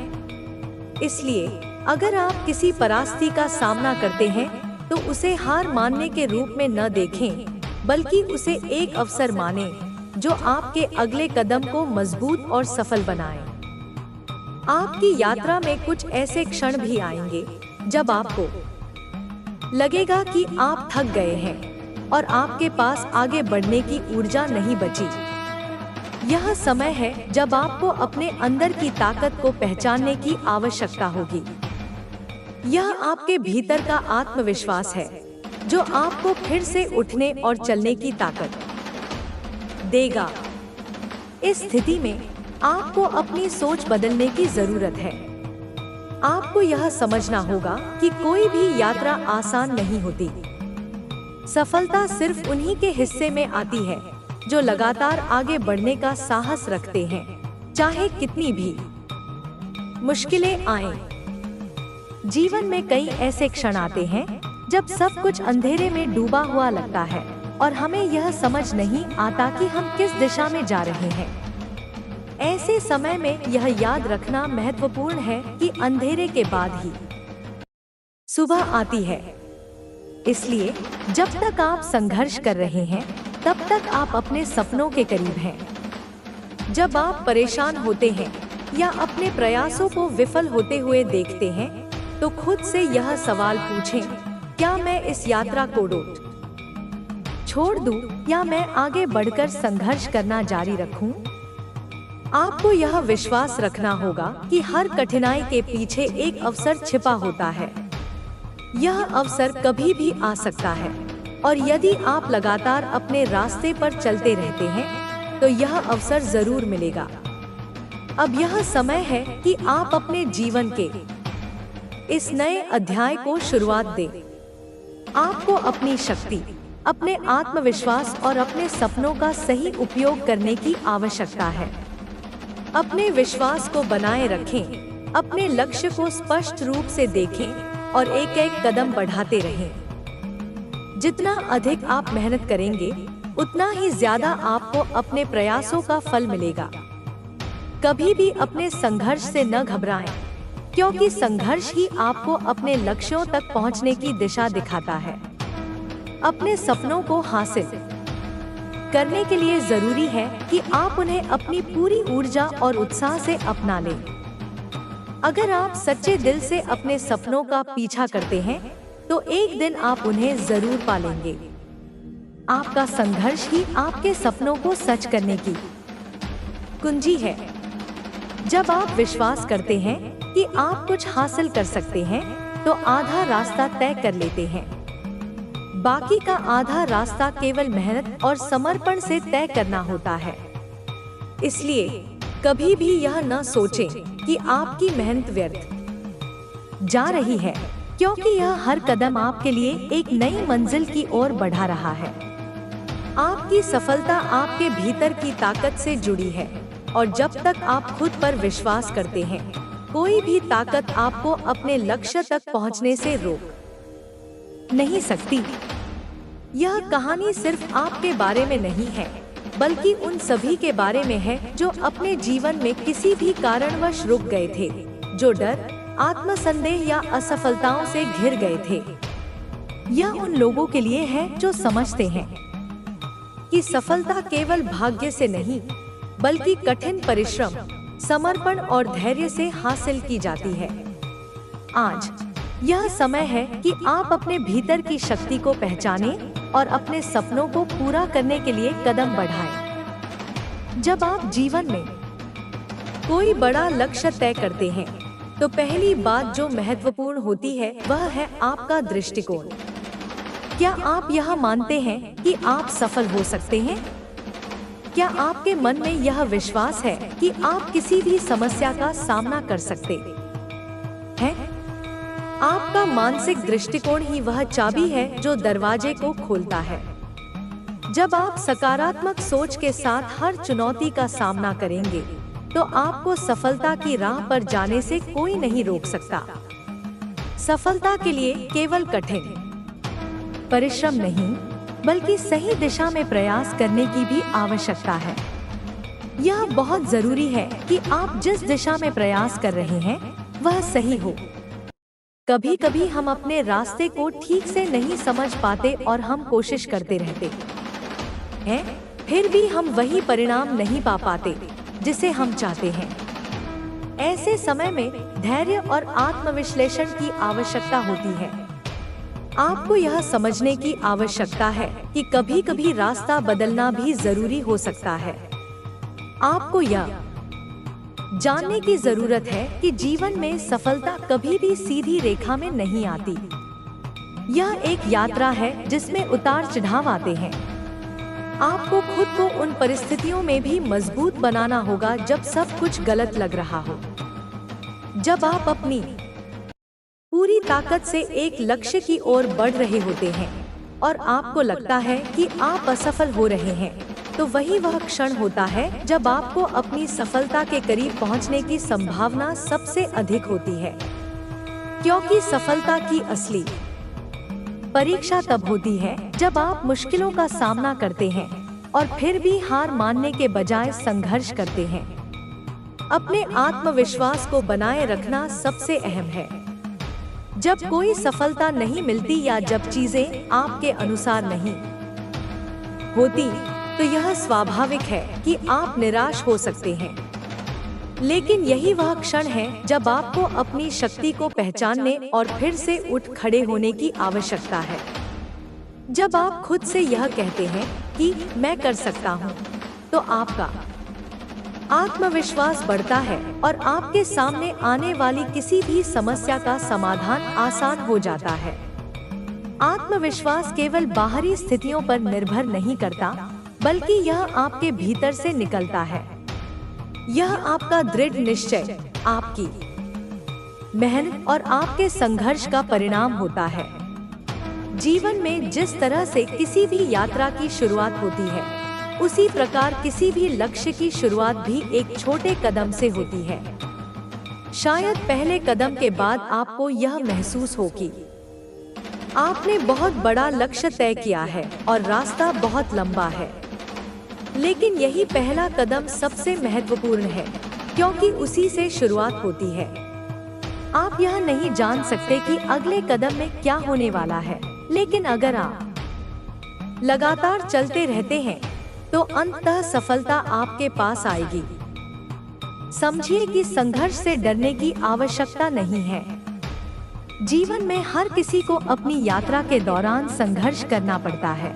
इसलिए अगर आप किसी परास्ती का सामना करते हैं, तो उसे हार मानने के रूप में न देखें, बल्कि उसे एक अवसर माने जो आपके अगले कदम को मजबूत और सफल बनाए। आपकी यात्रा में कुछ ऐसे क्षण भी आएंगे जब आपको लगेगा कि आप थक गए हैं और आपके पास आगे बढ़ने की ऊर्जा नहीं बची। यह समय है जब आपको अपने अंदर की ताकत को पहचानने की आवश्यकता होगी। यह आपके भीतर का आत्मविश्वास है जो आपको फिर से उठने और चलने की ताकत देगा। इस स्थिति में आपको अपनी सोच बदलने की जरूरत है। आपको यह समझना होगा कि कोई भी यात्रा आसान नहीं होती। सफलता सिर्फ उन्हीं के हिस्से में आती है जो लगातार आगे बढ़ने का साहस रखते हैं, चाहे कितनी भी मुश्किलें आएं। जीवन में कई ऐसे क्षण आते हैं जब सब कुछ अंधेरे में डूबा हुआ लगता है और हमें यह समझ नहीं आता कि हम किस दिशा में जा रहे हैं। ऐसे समय में यह याद रखना महत्वपूर्ण है कि अंधेरे के बाद ही सुबह आती है। इसलिए जब तक आप संघर्ष कर रहे हैं, तब तक आप अपने सपनों के करीब हैं। जब आप परेशान होते हैं या अपने प्रयासों को विफल होते हुए देखते हैं, तो खुद से यह सवाल पूछें, क्या मैं इस यात्रा को छोड़ दूं या मैं आगे बढ़कर संघर्ष करना जारी रखूं? आपको यह विश्वास रखना होगा कि हर कठिनाई के पीछे एक अवसर छिपा होता है। यह अवसर कभी भी आ सकता है और यदि आप लगातार अपने रास्ते पर चलते रहते हैं, तो यह अवसर जरूर मिलेगा। अब यह समय है कि आप अपने जीवन के इस नए अध्याय को शुरुआत दें। आपको अपनी शक्ति, अपने आत्मविश्वास और अपने सपनों का सही उपयोग करने की आवश्यकता है। अपने विश्वास को बनाए रखें, अपने लक्ष्य को स्पष्ट रूप से देखें और एक एक कदम बढ़ाते रहें। जितना अधिक आप मेहनत करेंगे, उतना ही ज्यादा आपको अपने प्रयासों का फल मिलेगा। कभी भी अपने संघर्ष से न घबराएं, क्योंकि संघर्ष ही आपको अपने लक्ष्यों तक पहुंचने की दिशा दिखाता है। अपने सपनों को हासिल करने के लिए जरूरी है कि आप उन्हें अपनी पूरी ऊर्जा और उत्साह से अपना लें। अगर आप सच्चे दिल से अपने सपनों का पीछा करते हैं, तो एक दिन आप उन्हें जरूर पालेंगे। आपका संघर्ष ही आपके सपनों को सच करने की कुंजी है। जब आप विश्वास करते हैं कि आप कुछ हासिल कर सकते हैं, तो आधा रास्ता तय कर लेते हैं। बाकी का आधा रास्ता केवल मेहनत और समर्पण से तय करना होता है। इसलिए कभी भी यह न सोचें कि आपकी मेहनत व्यर्थ जा रही है, क्योंकि यह हर कदम आपके लिए एक नई मंजिल की ओर बढ़ा रहा है। आपकी सफलता आपके भीतर की ताकत से जुड़ी है और जब तक आप खुद पर विश्वास करते हैं, कोई भी ताकत आपको अपने लक्ष्य तक पहुंचने से रोक नहीं सकती। यह कहानी सिर्फ आपके बारे में नहीं है, बल्कि उन सभी के बारे में है जो अपने जीवन में किसी भी कारणवश रुक गए थे, जो डर, आत्मसंदेह या असफलताओं से घिर गए थे। यह उन लोगों के लिए है जो समझते हैं कि सफलता केवल भाग्य से नहीं, बल्कि कठिन परिश्रम, समर्पण और धैर्य से हासिल की जाती है। आज यह समय है कि आप अपने भीतर की शक्ति को पहचानें और अपने सपनों को पूरा करने के लिए कदम बढ़ाएं। जब आप जीवन में कोई बड़ा लक्ष्य तय करते हैं, तो पहली बात जो महत्वपूर्ण होती है वह है आपका दृष्टिकोण। क्या आप यह मानते हैं कि आप सफल हो सकते हैं? क्या आपके मन में यह विश्वास है कि आप किसी भी समस्या का सामना कर सकते हैं? आपका मानसिक दृष्टिकोण ही वह चाबी है जो दरवाजे को खोलता है। जब आप सकारात्मक सोच के साथ हर चुनौती का सामना करेंगे, तो आपको सफलता की राह पर जाने से कोई नहीं रोक सकता। सफलता के लिए केवल कठिन परिश्रम नहीं, बल्कि सही दिशा में प्रयास करने की भी आवश्यकता है। यह बहुत जरूरी है कि आप जिस दिशा में प्रयास कर रहे हैं वह सही हो। कभी कभी हम अपने रास्ते को ठीक से नहीं समझ पाते और हम कोशिश करते रहते हैं, फिर भी हम वही परिणाम नहीं पा पाते जिसे हम चाहते हैं। ऐसे समय में धैर्य और आत्मविश्लेषण की आवश्यकता होती है। आपको यह समझने की आवश्यकता है कि कभी कभी रास्ता बदलना भी जरूरी हो सकता है। आपको यह जानने की जरूरत है कि जीवन में सफलता कभी भी सीधी रेखा में नहीं आती। यह एक यात्रा है जिसमें उतार चढ़ाव आते हैं। आपको खुद को उन परिस्थितियों में भी मजबूत बनाना होगा जब सब कुछ गलत लग रहा हो। जब आप अपनी पूरी ताकत से एक लक्ष्य की ओर बढ़ रहे होते हैं और आपको लगता है कि आप असफल हो रहे हैं, तो वही वह क्षण होता है जब आपको अपनी सफलता के करीब पहुंचने की संभावना सबसे अधिक होती है। क्योंकि सफलता की असली परीक्षा तब होती है जब आप मुश्किलों का सामना करते हैं और फिर भी हार मानने के बजाय संघर्ष करते हैं। अपने आत्मविश्वास को बनाए रखना सबसे अहम है। जब कोई सफलता नहीं मिलती या जब चीजें आपके अनुसार नहीं होती, तो यह स्वाभाविक है कि आप निराश हो सकते हैं। लेकिन यही वह क्षण है जब आपको अपनी शक्ति को पहचानने और फिर से उठ खड़े होने की आवश्यकता है। जब आप खुद से यह कहते हैं कि मैं कर सकता हूँ, तो आपका आत्मविश्वास बढ़ता है और आपके सामने आने वाली किसी भी समस्या का समाधान आसान हो जाता है। आत्मविश्वास केवल बाहरी स्थितियों पर निर्भर नहीं करता, बल्कि यह आपके भीतर से निकलता है। यह आपका दृढ़ निश्चय, आपकी मेहनत और आपके संघर्ष का परिणाम होता है। जीवन में जिस तरह से किसी भी यात्रा की शुरुआत होती है, उसी प्रकार किसी भी लक्ष्य की शुरुआत भी एक छोटे कदम से होती है। शायद पहले कदम के बाद आपको यह महसूस हो कि आपने बहुत बड़ा लक्ष्य तय किया है और रास्ता बहुत लंबा है। लेकिन यही पहला कदम सबसे महत्वपूर्ण है, क्योंकि उसी से शुरुआत होती है। आप यह नहीं जान सकते कि अगले कदम में क्या होने वाला है, लेकिन अगर आप लगातार चलते रहते हैं, तो अंततः सफलता आपके पास आएगी। समझिए कि संघर्ष से डरने की आवश्यकता नहीं है। जीवन में हर किसी को अपनी यात्रा के दौरान संघर्ष करना पड़ता है,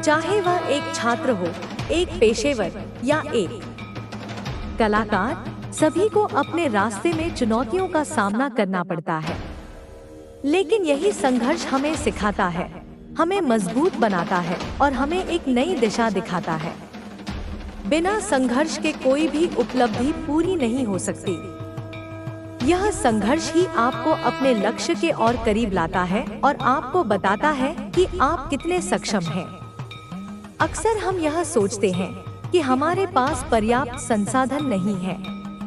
चाहे वह एक छात्र हो, एक पेशेवर या एक कलाकार। सभी को अपने रास्ते में चुनौतियों का सामना करना पड़ता है। लेकिन यही संघर्ष हमें सिखाता है, हमें मजबूत बनाता है और हमें एक नई दिशा दिखाता है। बिना संघर्ष के कोई भी उपलब्धि पूरी नहीं हो सकती। यह संघर्ष ही आपको अपने लक्ष्य के और करीब लाता है और आपको बताता है कि आप कितने सक्षम हैं। अक्सर हम यह सोचते हैं कि हमारे पास पर्याप्त संसाधन नहीं है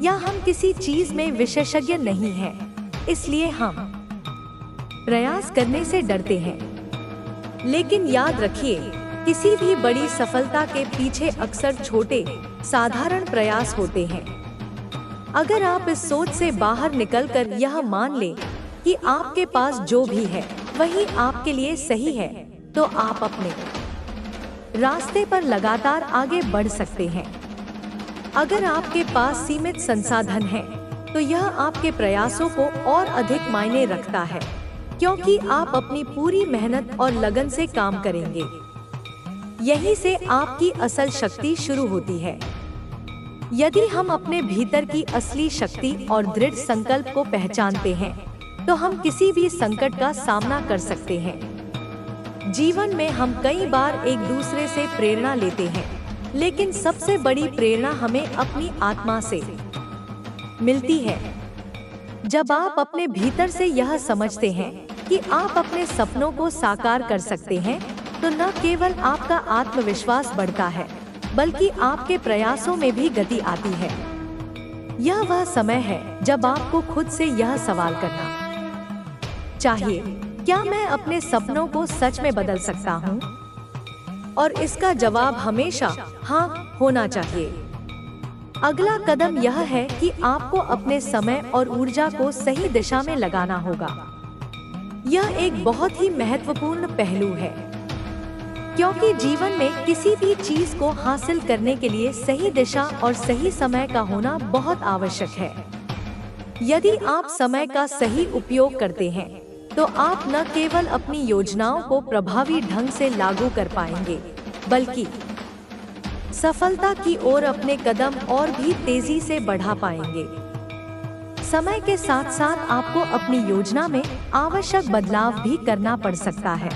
या हम किसी चीज में विशेषज्ञ नहीं हैं, इसलिए हम प्रयास करने से डरते हैं। लेकिन याद रखिए, किसी भी बड़ी सफलता के पीछे अक्सर छोटे, साधारण प्रयास होते हैं। अगर आप इस सोच से बाहर निकलकर यह मान लें कि आपके पास जो भी है वही आपके लिए सही है, तो आप अपने रास्ते पर लगातार आगे बढ़ सकते हैं। अगर आपके पास सीमित संसाधन है, तो यह आपके प्रयासों को और अधिक मायने रखता है, क्योंकि आप अपनी पूरी मेहनत और लगन से काम करेंगे। यहीं से आपकी असल शक्ति शुरू होती है। यदि हम अपने भीतर की असली शक्ति और दृढ़ संकल्प को पहचानते हैं, तो हम किसी भी संकट का सामना कर सकते हैं। जीवन में हम कई बार एक दूसरे से प्रेरणा लेते हैं, लेकिन सबसे बड़ी प्रेरणा हमें अपनी आत्मा से मिलती है। जब आप अपने भीतर से यह समझते हैं कि आप अपने सपनों को साकार कर सकते हैं, तो न केवल आपका आत्मविश्वास बढ़ता है, बल्कि आपके प्रयासों में भी गति आती है। यह वह समय है जब आपको खुद से यह सवाल करना चाहिए, क्या मैं अपने सपनों को सच में बदल सकता हूँ? और इसका जवाब हमेशा हाँ होना चाहिए। अगला कदम यह है कि आपको अपने समय और ऊर्जा को सही दिशा में लगाना होगा। यह एक बहुत ही महत्वपूर्ण पहलू है, क्योंकि जीवन में किसी भी चीज को हासिल करने के लिए सही दिशा और सही समय का होना बहुत आवश्यक है। यदि आप समय का सही उपयोग करते हैं, तो आप न केवल अपनी योजनाओं को प्रभावी ढंग से लागू कर पाएंगे, बल्कि सफलता की ओर अपने कदम और भी तेजी से बढ़ा पाएंगे। समय के साथ साथ आपको अपनी योजना में आवश्यक बदलाव भी करना पड़ सकता है,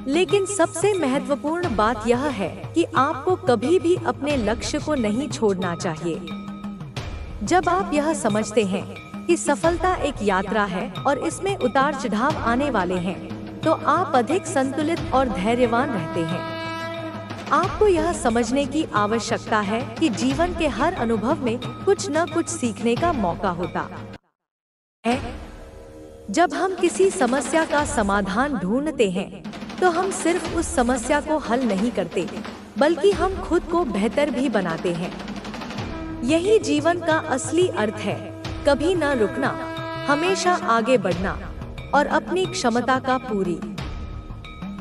लेकिन सबसे महत्वपूर्ण बात यह है कि आपको कभी भी अपने लक्ष्य को नहीं छोड़ना चाहिए। जब आप यह समझते हैं कि सफलता एक यात्रा है और इसमें उतार चढ़ाव आने वाले हैं, तो आप अधिक संतुलित और धैर्यवान रहते हैं। आपको यह समझने की आवश्यकता है कि जीवन के हर अनुभव में कुछ न कुछ सीखने का मौका होता है। जब हम किसी समस्या का समाधान ढूंढते हैं, तो हम सिर्फ उस समस्या को हल नहीं करते, बल्कि हम खुद को बेहतर भी बनाते हैं। यही जीवन का असली अर्थ है, कभी न रुकना, हमेशा आगे बढ़ना और अपनी क्षमता का पूरी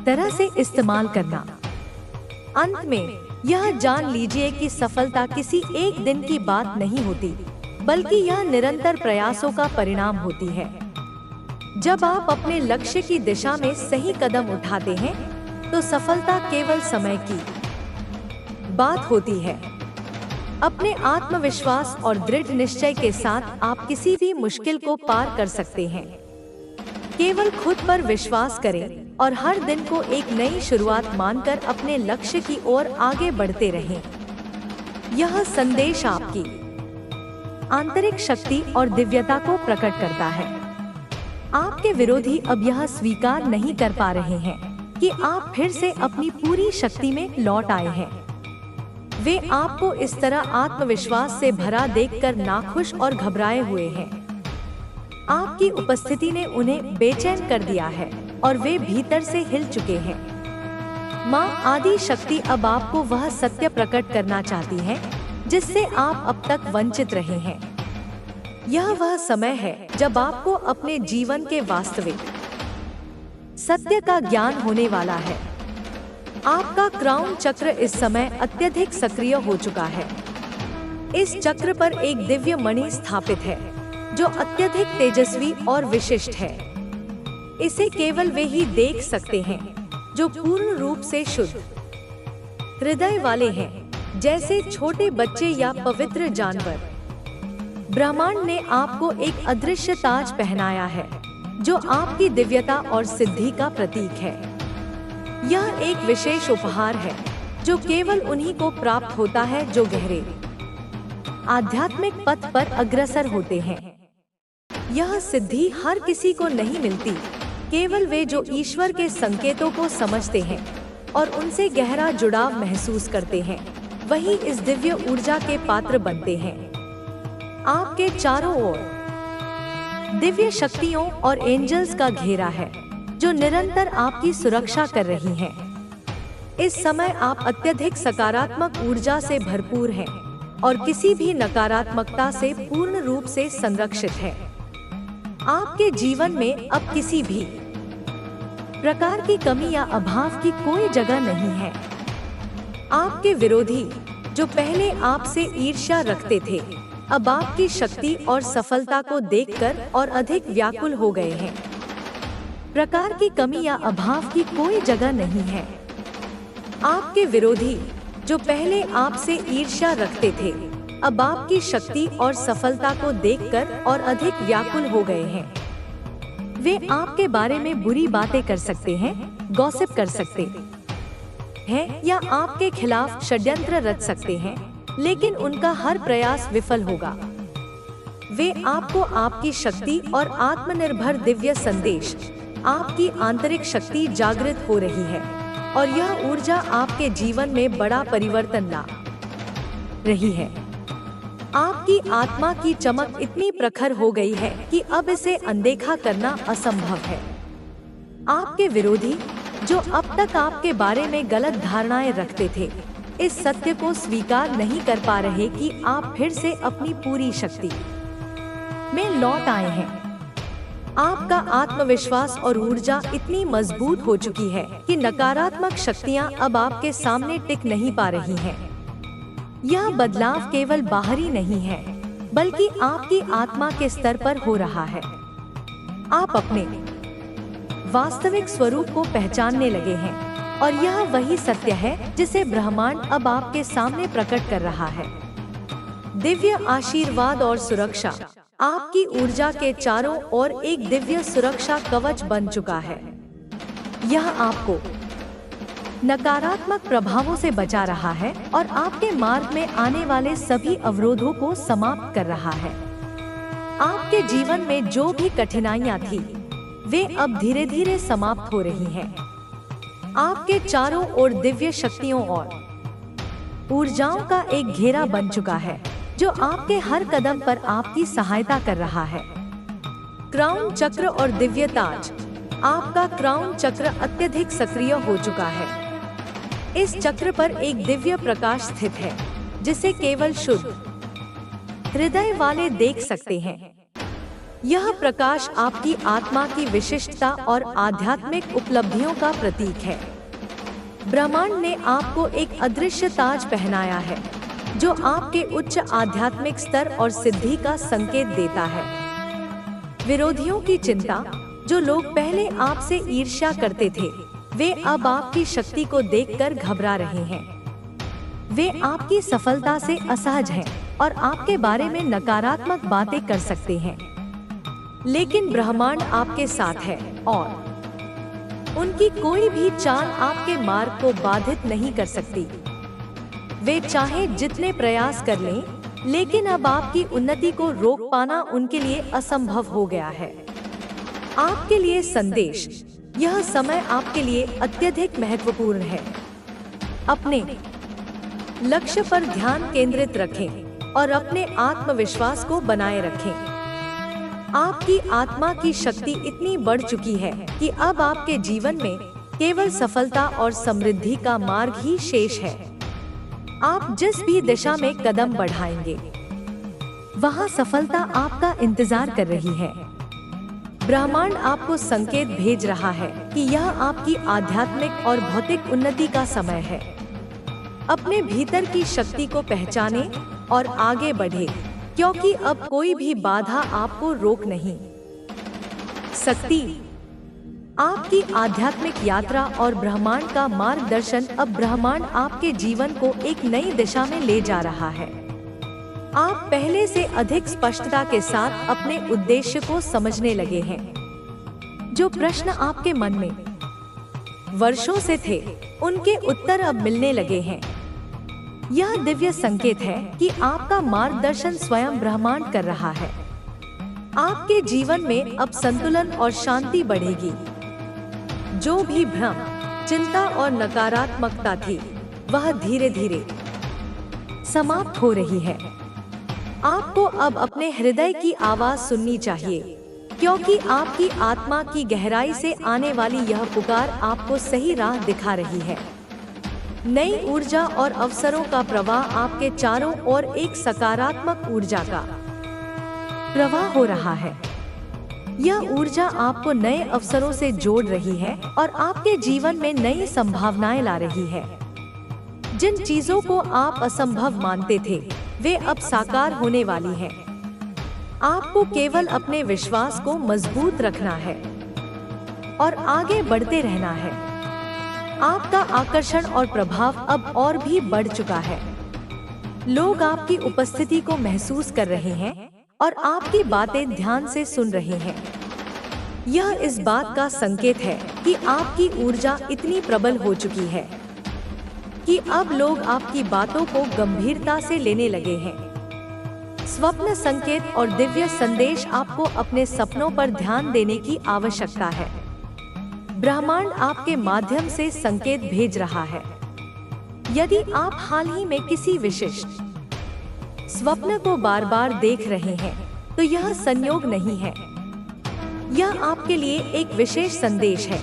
तरह से इस्तेमाल करना। अंत में यह जान लीजिए कि सफलता किसी एक दिन की बात नहीं होती, बल्कि यह निरंतर प्रयासों का परिणाम होती है। जब आप अपने लक्ष्य की दिशा में सही कदम उठाते हैं, तो सफलता केवल समय की बात होती है। अपने आत्मविश्वास और दृढ़ निश्चय के साथ आप किसी भी मुश्किल को पार कर सकते हैं। केवल खुद पर विश्वास करें और हर दिन को एक नई शुरुआत मानकर अपने लक्ष्य की ओर आगे बढ़ते रहें। यह संदेश आपकी आंतरिक शक्ति और दिव्यता को प्रकट करता है। आपके विरोधी अब यह स्वीकार नहीं कर पा रहे हैं कि आप फिर से अपनी पूरी शक्ति में लौट आए हैं। वे आपको इस तरह आत्मविश्वास से भरा देखकर नाखुश और घबराए हुए हैं। आपकी उपस्थिति ने उन्हें बेचैन कर दिया है और वे भीतर से हिल चुके हैं। माँ आदि शक्ति अब आपको वह सत्य प्रकट करना चाहती है जिससे आप अब तक वंचित रहे हैं। यह वह समय है जब आपको अपने जीवन के वास्तविक सत्य का ज्ञान होने वाला है। आपका क्राउन चक्र इस समय अत्यधिक सक्रिय हो चुका है। इस चक्र पर एक दिव्य मणि स्थापित है जो अत्यधिक तेजस्वी और विशिष्ट है। इसे केवल वे ही देख सकते हैं जो पूर्ण रूप से शुद्ध हृदय वाले हैं, जैसे छोटे बच्चे या पवित्र जानवर। ब्रह्मांड ने आपको एक अदृश्य ताज पहनाया है जो आपकी दिव्यता और सिद्धि का प्रतीक है। यह एक विशेष उपहार है जो केवल उन्हीं को प्राप्त होता है जो गहरे आध्यात्मिक पथ पर अग्रसर होते हैं। यह सिद्धि हर किसी को नहीं मिलती, केवल वे जो ईश्वर के संकेतों को समझते हैं और उनसे गहरा जुड़ाव महसूस करते हैं, वही इस दिव्य ऊर्जा के पात्र बनते हैं। आपके चारों ओर दिव्य शक्तियों और एंजल्स का घेरा है जो निरंतर आपकी सुरक्षा कर रही हैं। इस समय आप अत्यधिक सकारात्मक ऊर्जा से भरपूर हैं और किसी भी नकारात्मकता से पूर्ण रूप से संरक्षित हैं। आपके जीवन में अब किसी भी प्रकार की कमी या अभाव की कोई जगह नहीं है। आपके विरोधी जो पहले आपसे ईर्ष्या रखते थे, अब आपकी शक्ति और सफलता को देखकर और अधिक व्याकुल हो गए हैं। प्रकार की कमी या अभाव की कोई जगह नहीं है। आपके विरोधी जो पहले आपसे ईर्ष्या रखते थे, अब आपकी शक्ति और सफलता को देखकर और अधिक व्याकुल हो गए हैं। वे आपके बारे में बुरी बातें कर सकते हैं, गॉसिप कर सकते हैं या आपके खिलाफ षड्यंत्र रच सकते हैं, लेकिन उनका हर प्रयास विफल होगा। वे आपको आपकी शक्ति और आत्मनिर्भर दिव्य संदेश, आपकी आंतरिक शक्ति जागृत हो रही है और यह ऊर्जा आपके जीवन में बड़ा परिवर्तन ला रही है। आपकी आत्मा की चमक इतनी प्रखर हो गई है कि अब इसे अनदेखा करना असंभव है। आपके विरोधी जो अब तक आपके बारे में गलत धारणाएं रखते थे, इस सत्य को स्वीकार नहीं कर पा रहे कि आप फिर से अपनी पूरी शक्ति में लौट आए हैं। आपका आत्मविश्वास और ऊर्जा इतनी मजबूत हो चुकी है कि नकारात्मक शक्तियां अब आपके सामने टिक नहीं पा रही हैं। यह बदलाव केवल बाहरी नहीं है, बल्कि आपकी आत्मा के स्तर पर हो रहा है। आप अपने वास्तविक स्वरूप को पहचानने लगे हैं और यह वही सत्य है जिसे ब्रह्मांड अब आपके सामने प्रकट कर रहा है। दिव्य आशीर्वाद और सुरक्षा आपकी ऊर्जा के चारों ओर एक दिव्य सुरक्षा कवच बन चुका है। यह आपको नकारात्मक प्रभावों से बचा रहा है और आपके मार्ग में आने वाले सभी अवरोधों को समाप्त कर रहा है। आपके जीवन में जो भी कठिनाइयां थी, वे अब धीरे धीरे समाप्त हो रही हैं। आपके चारों ओर दिव्य शक्तियों और ऊर्जाओं का एक घेरा बन चुका है, जो आपके हर कदम पर आपकी सहायता कर रहा है। क्राउन चक्र और दिव्य ताज। आपका क्राउन चक्र अत्यधिक सक्रिय हो चुका है। इस चक्र पर एक दिव्य प्रकाश स्थित है, जिसे केवल शुद्ध हृदय वाले देख सकते हैं। यह प्रकाश आपकी आत्मा की विशिष्टता और आध्यात्मिक उपलब्धियों का प्रतीक है। ब्रह्मांड ने आपको एक अदृश्य ताज पहनाया है, जो आपके उच्च आध्यात्मिक स्तर और सिद्धि का संकेत देता है। विरोधियों की चिंता, जो लोग पहले आपसे ईर्ष्या करते थे, वे अब आपकी शक्ति को देखकर घबरा रहे हैं। वे आपकी सफलता से असहज हैं और आपके बारे में नकारात्मक बातें कर सकते हैं, लेकिन ब्रह्मांड आपके साथ है और उनकी कोई भी चाल आपके मार्ग को बाधित नहीं कर सकती। वे चाहे जितने प्रयास कर लें, लेकिन अब आपकी उन्नति को रोक पाना उनके लिए असंभव हो गया है। आपके लिए संदेश, यह समय आपके लिए अत्यधिक महत्वपूर्ण है। अपने लक्ष्य पर ध्यान केंद्रित रखें और अपने आत्मविश्वास को बनाए रखें। आपकी आत्मा की शक्ति इतनी बढ़ चुकी है कि अब आपके जीवन में केवल सफलता और समृद्धि का मार्ग ही शेष है। आप जिस भी दिशा में कदम बढ़ाएंगे, वहां सफलता आपका इंतजार कर रही है। ब्रह्मांड आपको संकेत भेज रहा है कि यह आपकी आध्यात्मिक और भौतिक उन्नति का समय है। अपने भीतर की शक्ति को पहचानें और आगे बढ़े, क्योंकि अब कोई भी बाधा आपको रोक नहीं सकती। आपकी आध्यात्मिक यात्रा और ब्रह्मांड का मार्गदर्शन, अब ब्रह्मांड आपके जीवन को एक नई दिशा में ले जा रहा है। आप पहले से अधिक स्पष्टता के साथ अपने उद्देश्य को समझने लगे हैं। जो प्रश्न आपके मन में वर्षों से थे, उनके उत्तर अब मिलने लगे हैं। यह दिव्य संकेत है कि आपका मार्गदर्शन स्वयं ब्रह्मांड कर रहा है। आपके जीवन में अब संतुलन और शांति बढ़ेगी। जो भी भ्रम, चिंता और नकारात्मकता थी, वह धीरे धीरे समाप्त हो रही है। आपको अब अपने हृदय की आवाज सुननी चाहिए, क्योंकि आपकी आत्मा की गहराई से आने वाली यह पुकार आपको सही राह दिखा रही है। नई ऊर्जा और अवसरों का प्रवाह आपके चारों ओर एक सकारात्मक ऊर्जा का प्रवाह हो रहा है। यह ऊर्जा आपको नए अवसरों से जोड़ रही है और आपके जीवन में नई संभावनाएं ला रही है। जिन चीजों को आप असंभव मानते थे वे अब साकार होने वाली हैं। आपको केवल अपने विश्वास को मजबूत रखना है और आगे बढ़ते रहना है। आपका आकर्षण और प्रभाव अब और भी बढ़ चुका है। लोग आपकी उपस्थिति को महसूस कर रहे हैं और आपकी बातें ध्यान से सुन रहे हैं। यह इस बात का संकेत है कि आपकी ऊर्जा इतनी प्रबल हो चुकी है कि अब लोग आपकी बातों को गंभीरता से लेने लगे हैं। स्वप्न संकेत और दिव्य संदेश आपको अपने सपनों पर ध्यान देने की आवश्यकता है। ब्रह्मांड आपके माध्यम से संकेत भेज रहा है। यदि आप हाल ही में किसी विशिष्ट स्वप्न को बार बार देख रहे हैं तो यह संयोग नहीं है, यह आपके लिए एक विशेष संदेश है।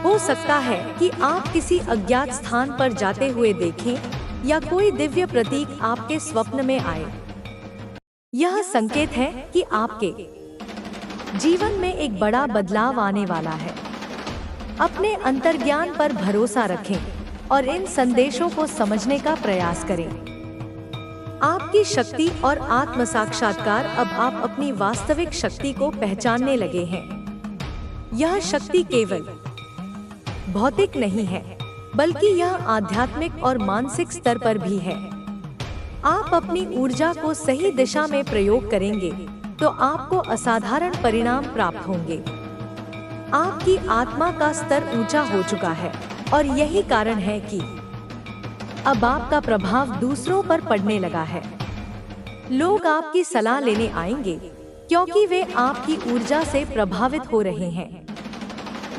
हो सकता है कि आप किसी अज्ञात स्थान पर जाते हुए देखें या कोई दिव्य प्रतीक आपके स्वप्न में आए। यह संकेत है कि आपके जीवन में एक बड़ा बदलाव आने वाला है। अपने अंतर्ज्ञान पर भरोसा रखें और इन संदेशों को समझने का प्रयास करें। आपकी शक्ति और आत्म साक्षात्कार। अब आप अपनी वास्तविक शक्ति को पहचानने लगे हैं। यह शक्ति केवल भौतिक नहीं है, बल्कि यह आध्यात्मिक और मानसिक स्तर पर भी है। आप अपनी ऊर्जा को सही दिशा में प्रयोग करेंगे तो आपको असाधारण परिणाम प्राप्त होंगे। आपकी आत्मा का स्तर ऊंचा हो चुका है और यही कारण है कि अब आपका प्रभाव दूसरों पर पड़ने लगा है। लोग आपकी सलाह लेने आएंगे क्योंकि वे आपकी ऊर्जा से प्रभावित हो रहे हैं।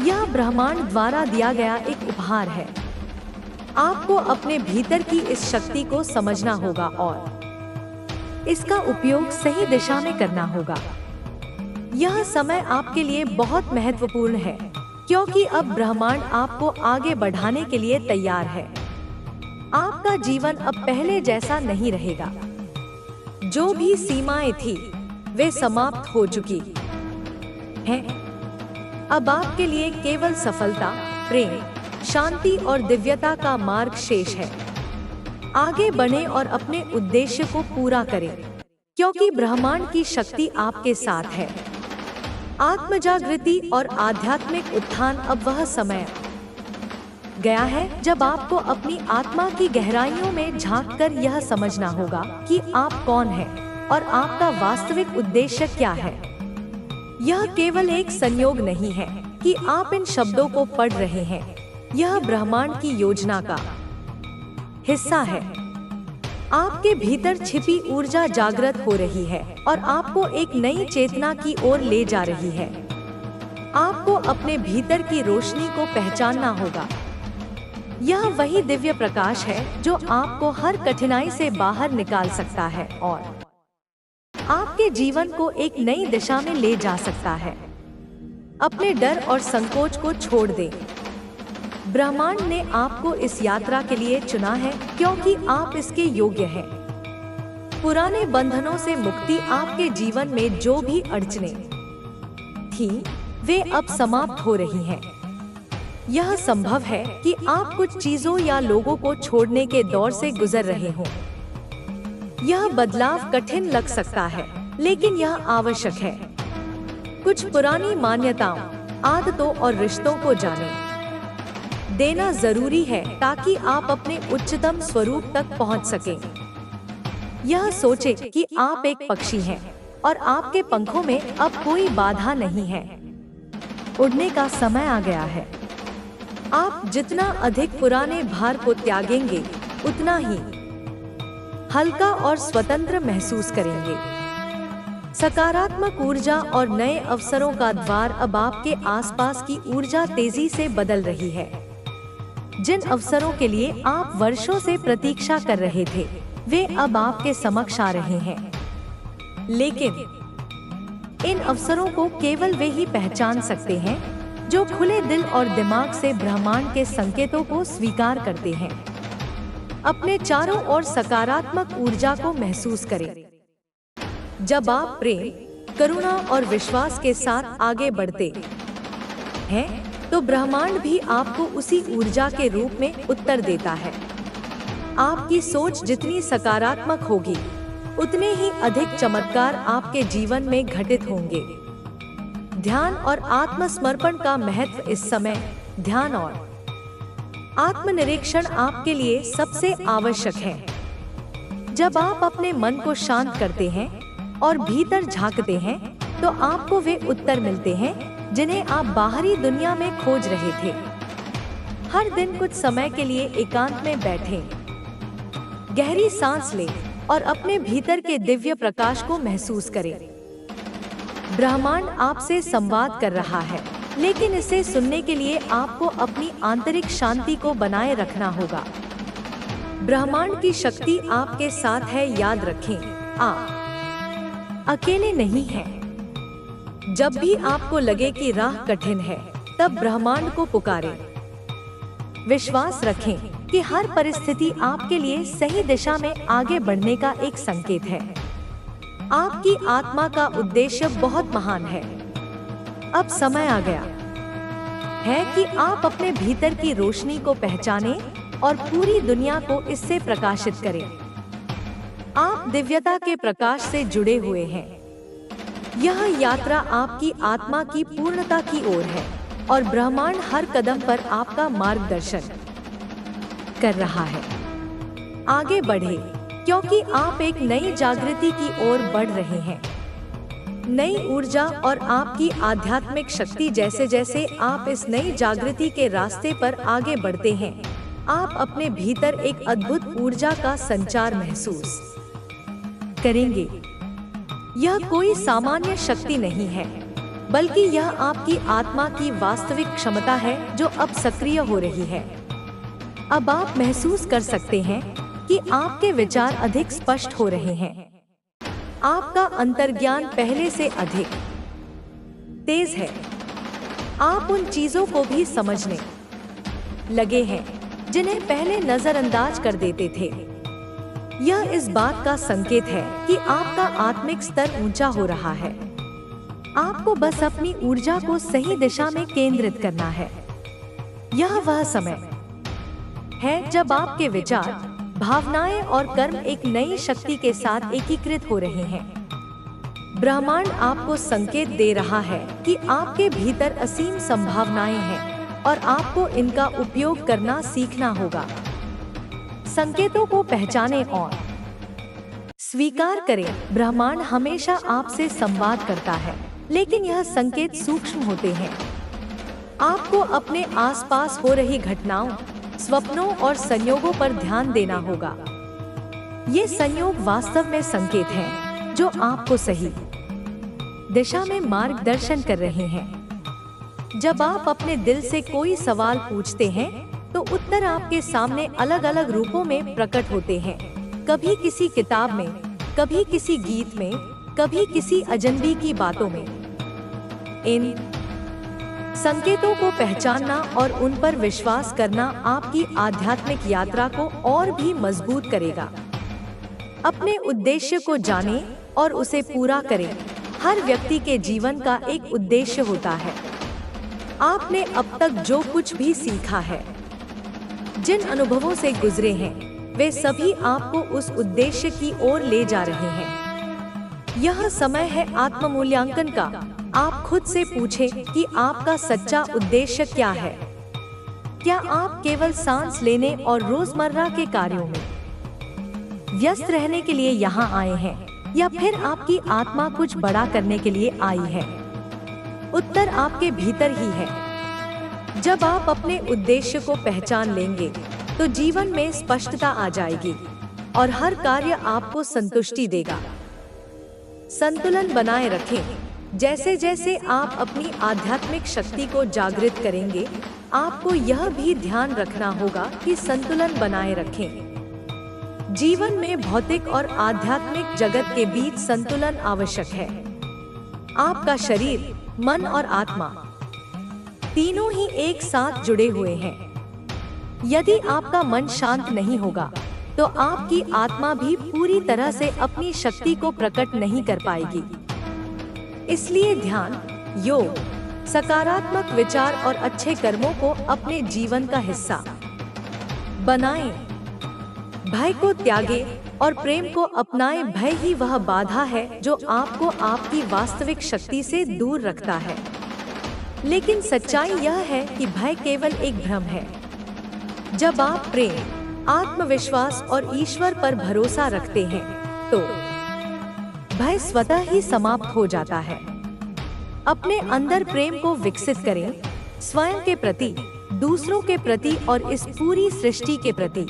यह ब्रह्मांड द्वारा दिया गया एक उपहार है। आपको अपने भीतर की इस शक्ति को समझना होगा और इसका उपयोग सही दिशा में करना होगा। यह समय आपके लिए बहुत महत्वपूर्ण है क्योंकि अब ब्रह्मांड आपको आगे बढ़ाने के लिए तैयार है। आपका जीवन अब पहले जैसा नहीं रहेगा। जो भी सीमाएं थी वे समाप्त हो चुकी हैं। अब आपके लिए केवल सफलता, प्रेम, शांति और दिव्यता का मार्ग शेष है। आगे बढ़ें और अपने उद्देश्य को पूरा करें क्योंकि ब्रह्मांड की शक्ति आपके साथ है। आत्मजागृति और आध्यात्मिक उत्थान। अब वह समय गया है जब आपको अपनी आत्मा की गहराइयों में झांककर यह समझना होगा कि आप कौन हैं और आपका वास्तविक उद्देश्य क्या है। यह केवल एक संयोग नहीं है कि आप इन शब्दों को पढ़ रहे हैं। यह ब्रह्मांड की योजना का हिस्सा है। आपके भीतर छिपी ऊर्जा जागृत हो रही है और आपको एक नई चेतना की ओर ले जा रही है। आपको अपने भीतर की रोशनी को पहचानना होगा। यह वही दिव्य प्रकाश है जो आपको हर कठिनाई से बाहर निकाल सकता है और आपके जीवन को एक नई दिशा में ले जा सकता है। अपने डर और संकोच को छोड़ दें। ब्रह्मांड ने आपको इस यात्रा के लिए चुना है क्योंकि आप इसके योग्य हैं। पुराने बंधनों से मुक्ति। आपके जीवन में जो भी अड़चनें थी वे अब समाप्त हो रही हैं। यह संभव है कि आप कुछ चीजों या लोगों को छोड़ने के दौर से गुजर रहे हों। यह बदलाव कठिन लग सकता है, लेकिन यह आवश्यक है। कुछ पुरानी मान्यताओं, आदतों और रिश्तों को जाने देना जरूरी है ताकि आप अपने उच्चतम स्वरूप तक पहुंच सकें। यह सोचें कि आप एक पक्षी हैं और आपके पंखों में अब कोई बाधा नहीं है। उड़ने का समय आ गया है। आप जितना अधिक पुराने भार को त्यागेंगे, उतना ही हल्का और स्वतंत्र महसूस करेंगे। सकारात्मक ऊर्जा और नए अवसरों का द्वार। अब आपके आसपास की ऊर्जा तेजी से बदल रही है। जिन अवसरों के लिए आप वर्षों से प्रतीक्षा कर रहे थे, वे अब आपके समक्ष आ रहे हैं। लेकिन इन अवसरों को केवल वे ही पहचान सकते हैं जो खुले दिल और दिमाग से ब्रह्मांड के संकेतों को स्वीकार करते हैं। अपने चारों ओर सकारात्मक ऊर्जा को महसूस करें। जब आप प्रेम, करुणा और विश्वास के साथ आगे बढ़ते हैं, तो ब्रह्मांड भी आपको उसी ऊर्जा के रूप में उत्तर देता है। आपकी सोच जितनी सकारात्मक होगी, उतने ही अधिक चमत्कार आपके जीवन में घटित होंगे। ध्यान और आत्मसमर्पण का महत्व। इस समय ध्यान और आत्मनिरीक्षण आपके लिए सबसे आवश्यक है। जब आप अपने मन को शांत करते हैं और भीतर झांकते हैं, तो आपको वे उत्तर मिलते हैं जिन्हें आप बाहरी दुनिया में खोज रहे थे। हर दिन कुछ समय के लिए एकांत में बैठें, गहरी सांस लें और अपने भीतर के दिव्य प्रकाश को महसूस करें। ब्रह्मांड आपसे संवाद कर रहा है, लेकिन इसे सुनने के लिए आपको अपनी आंतरिक शांति को बनाए रखना होगा। ब्रह्मांड की शक्ति आपके साथ है। याद रखें, आप अकेले नहीं हैं। जब भी आपको लगे कि राह कठिन है, तब ब्रह्मांड को पुकारें। विश्वास रखें कि हर परिस्थिति आपके लिए सही दिशा में आगे बढ़ने का एक संकेत है। आपकी आत्मा का उद्देश्य बहुत महान है। अब समय आ गया है कि आप अपने भीतर की रोशनी को पहचानें और पूरी दुनिया को इससे प्रकाशित करें। आप दिव्यता के प्रकाश से जुड़े हुए हैं। यह यात्रा आपकी आत्मा की पूर्णता की ओर है और ब्रह्मांड हर कदम पर आपका मार्गदर्शन कर रहा है। आगे बढ़े, क्योंकि आप एक नई जागृति की ओर बढ़ रहे हैं। नई ऊर्जा और आपकी आध्यात्मिक शक्ति। जैसे जैसे आप इस नई जागृति के रास्ते पर आगे बढ़ते हैं, आप अपने भीतर एक अद्भुत ऊर्जा का संचार महसूस करेंगे। यह कोई सामान्य शक्ति नहीं है, बल्कि यह आपकी आत्मा की वास्तविक क्षमता है जो अब सक्रिय हो रही है। अब आप महसूस कर सकते हैं कि आपके विचार अधिक स्पष्ट हो रहे हैं। आपका अंतर्ज्ञान पहले से अधिक तेज है। आप उन चीजों को भी समझने लगे हैं जिन्हें पहले नजरअंदाज कर देते थे। यह इस बात का संकेत है कि आपका आत्मिक स्तर ऊंचा हो रहा है। आपको बस अपनी ऊर्जा को सही दिशा में केंद्रित करना है। यह वह समय है जब आपके विचार, भावनाएं और कर्म एक नई शक्ति के साथ एकीकृत हो रहे हैं। ब्रह्मांड आपको संकेत दे रहा है कि आपके भीतर असीम संभावनाएं हैं और आपको इनका उपयोग करना सीखना होगा। संकेतों को पहचानें और स्वीकार करें। ब्रह्मांड हमेशा आपसे संवाद करता है, लेकिन यह संकेत सूक्ष्म होते हैं। आपको अपने आसपास हो रही घटनाओं, स्वप्नों और संयोगों पर ध्यान देना होगा। ये संयोग वास्तव में संकेत हैं जो आपको सही दिशा में मार्गदर्शन कर रहे हैं। जब आप अपने दिल से कोई सवाल पूछते हैं, तो उत्तर आपके सामने अलग अलग रूपों में प्रकट होते हैं। कभी किसी किताब में, कभी किसी गीत में, कभी किसी अजनबी की बातों में। इन संकेतों को पहचानना और उन पर विश्वास करना आपकी आध्यात्मिक यात्रा को और भी मजबूत करेगा। अपने उद्देश्य को जानें और उसे पूरा करें। हर व्यक्ति के जीवन का एक उद्देश्य होता है। आपने अब तक जो कुछ भी सीखा है, जिन अनुभवों से गुजरे हैं, वे सभी आपको उस उद्देश्य की ओर ले जा रहे हैं। यह समय है आत्ममूल्यांकन का। आप खुद से पूछें कि आपका सच्चा उद्देश्य क्या है। क्या आप केवल सांस लेने और रोजमर्रा के कार्यों में व्यस्त रहने के लिए यहाँ आए हैं, या फिर आपकी आत्मा कुछ बड़ा करने के लिए आई है? उत्तर आपके भीतर ही है। जब आप अपने उद्देश्य को पहचान लेंगे, तो जीवन में स्पष्टता आ जाएगी और हर कार्य आपको संतुष्टि देगा। संतुलन बनाए रखें। जैसे जैसे आप अपनी आध्यात्मिक शक्ति को जागृत करेंगे, आपको यह भी ध्यान रखना होगा कि संतुलन बनाए रखें। जीवन में भौतिक और आध्यात्मिक जगत के बीच संतुलन आवश्यक है। आपका शरीर, मन और आत्मा तीनों ही एक साथ जुड़े हुए हैं। यदि आपका मन शांत नहीं होगा, तो आपकी आत्मा भी पूरी तरह से अपनी शक्ति को प्रकट नहीं कर पाएगी। इसलिए ध्यान, योग, सकारात्मक विचार और अच्छे कर्मों को अपने जीवन का हिस्सा बनाएं। भय को त्यागे और प्रेम को अपनाएं। भय ही वह बाधा है जो आपको आपकी वास्तविक शक्ति से दूर रखता है। लेकिन सच्चाई यह है कि भय केवल एक भ्रम है। जब आप प्रेम, आत्मविश्वास और ईश्वर पर भरोसा रखते हैं तो भय स्वतः ही समाप्त हो जाता है। अपने अंदर प्रेम को विकसित करें, स्वयं के प्रति, दूसरों के प्रति और इस पूरी सृष्टि के प्रति।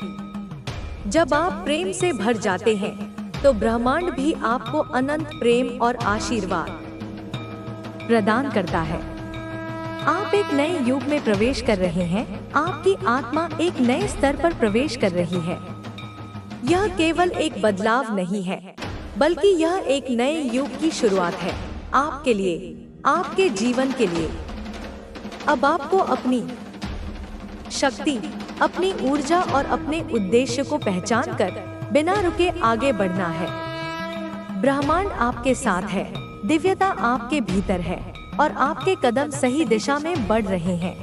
जब आप प्रेम से भर जाते हैं तो ब्रह्मांड भी आपको अनंत प्रेम और आशीर्वाद प्रदान करता है। आप एक नए युग में प्रवेश कर रहे हैं। आपकी आत्मा एक नए स्तर पर प्रवेश कर रही है। यह केवल एक बदलाव नहीं है, बल्कि यह एक नए युग की शुरुआत है, आपके लिए, आपके जीवन के लिए। अब आपको अपनी शक्ति, अपनी ऊर्जा और अपने उद्देश्य को पहचान कर बिना रुके आगे बढ़ना है। ब्रह्मांड आपके साथ है, दिव्यता आपके भीतर है और आपके कदम सही दिशा में बढ़ रहे हैं।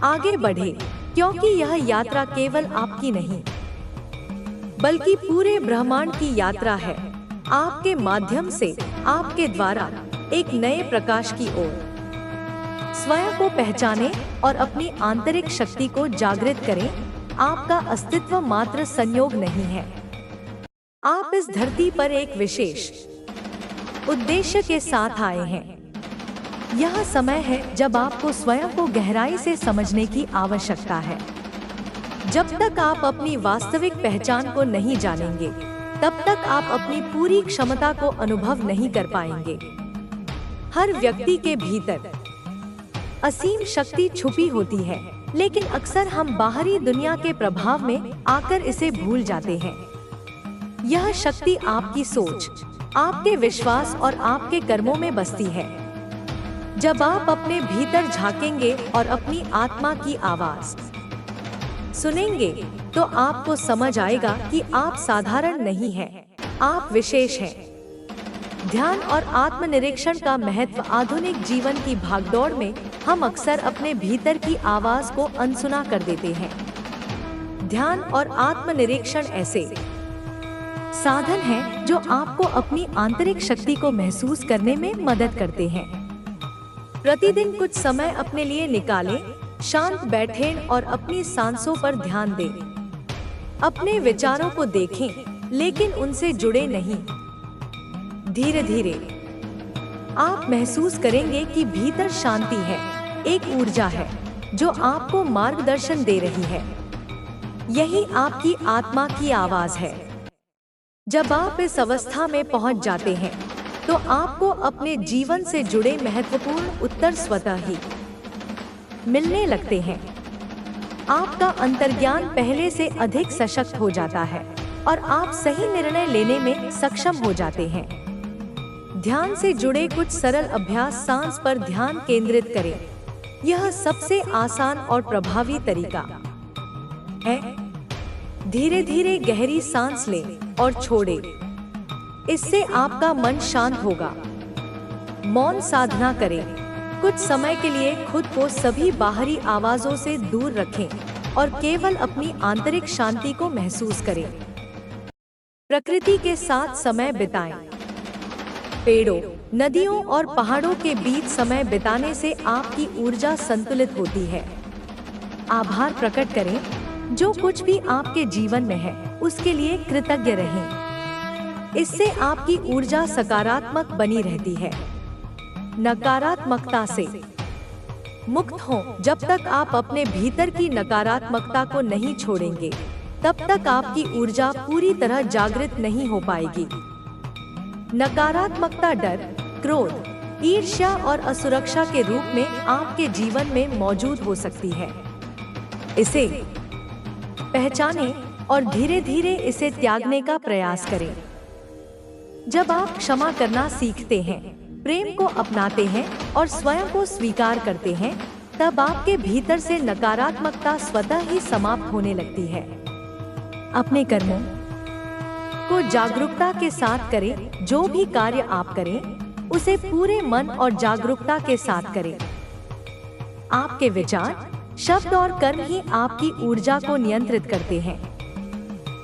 आगे बढ़े, क्योंकि यह यात्रा केवल आपकी नहीं, बल्कि पूरे ब्रह्मांड की यात्रा है। आपके माध्यम से, आपके द्वारा एक नए प्रकाश की ओर। स्वयं को पहचानें और अपनी आंतरिक शक्ति को जागृत करें। आपका अस्तित्व मात्र संयोग नहीं है। आप इस धरती पर एक विशेष उद्देश्य के साथ आए हैं। यह समय है जब आपको स्वयं को गहराई से समझने की आवश्यकता है। जब तक आप अपनी वास्तविक पहचान को नहीं जानेंगे, तब तक आप अपनी पूरी क्षमता को अनुभव नहीं कर पाएंगे। हर व्यक्ति के भीतर असीम शक्ति छुपी होती है, लेकिन अक्सर हम बाहरी दुनिया के प्रभाव में आकर इसे भूल जाते हैं। यह शक्ति आपकी सोच, आपके विश्वास और आपके कर्मों में बसती है। जब आप अपने भीतर झांकेंगे और अपनी आत्मा की आवाज सुनेंगे, तो आपको समझ आएगा कि आप साधारण नहीं हैं, आप विशेष हैं। ध्यान और आत्मनिरीक्षण का महत्व। आधुनिक जीवन की भागदौड़ में हम अक्सर अपने भीतर की आवाज को अनसुना कर देते हैं। ध्यान और आत्मनिरीक्षण ऐसे साधन हैं जो आपको अपनी आंतरिक शक्ति को महसूस करने में मदद करते हैं। प्रतिदिन कुछ समय अपने लिए निकालें, शांत बैठें और अपनी सांसों पर ध्यान दें। अपने विचारों को देखें, लेकिन उनसे जुड़े नहीं। धीरे धीरे आप महसूस करेंगे कि भीतर शांति है, एक ऊर्जा है जो आपको मार्गदर्शन दे रही है। यही आपकी आत्मा की आवाज है। जब आप इस अवस्था में पहुंच जाते हैं, तो आपको अपने जीवन से जुड़े महत्वपूर्ण उत्तर स्वतः ही मिलने लगते हैं। आपका अंतर्ज्ञान पहले से अधिक सशक्त हो जाता है और आप सही निर्णय लेने में सक्षम हो जाते हैं। ध्यान से जुड़े कुछ सरल अभ्यास। सांस पर ध्यान केंद्रित करें। यह सबसे आसान और प्रभावी तरीका है। धीरे धीरे गहरी सांस लें और छोड़ें। इससे आपका मन शांत होगा। मौन साधना करें। कुछ समय के लिए खुद को सभी बाहरी आवाजों से दूर रखें और केवल अपनी आंतरिक शांति को महसूस करें। प्रकृति के साथ समय बिताएं। पेड़ों, नदियों और पहाड़ों के बीच समय बिताने से आपकी ऊर्जा संतुलित होती है। आभार प्रकट करें। जो कुछ भी आपके जीवन में है, उसके लिए कृतज्ञ रहें। इससे आपकी ऊर्जा सकारात्मक बनी रहती है। नकारात्मकता से मुक्त हो। जब तक आप अपने भीतर की नकारात्मकता को नहीं छोड़ेंगे, तब तक आपकी ऊर्जा पूरी तरह जागृत नहीं हो पाएगी। नकारात्मकता डर, क्रोध, ईर्ष्या और असुरक्षा के रूप में आपके जीवन में मौजूद हो सकती है। इसे पहचानें और धीरे धीरे इसे त्यागने का प्रयास करें। जब आप क्षमा करना सीखते हैं, प्रेम को अपनाते हैं और स्वयं को स्वीकार करते हैं, तब आपके भीतर से नकारात्मकता स्वतः ही समाप्त होने लगती है। अपने कर्मों को जागरूकता के साथ करें। जो भी कार्य आप करें, उसे पूरे मन और जागरूकता के साथ करें। आपके विचार, शब्द और कर्म ही आपकी ऊर्जा को नियंत्रित करते हैं।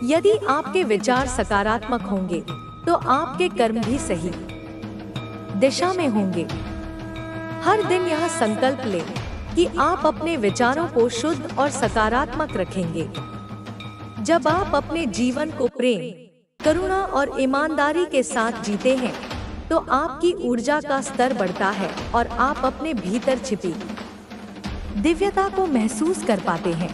यदि आपके विचार सकारात्मक होंगे तो आपके कर्म भी सही दिशा में होंगे। हर दिन यह संकल्प लें कि आप अपने विचारों को शुद्ध और सकारात्मक रखेंगे। जब आप अपने जीवन को प्रेम, करुणा और ईमानदारी के साथ जीते हैं तो आपकी ऊर्जा का स्तर बढ़ता है और आप अपने भीतर छिपी दिव्यता को महसूस कर पाते हैं।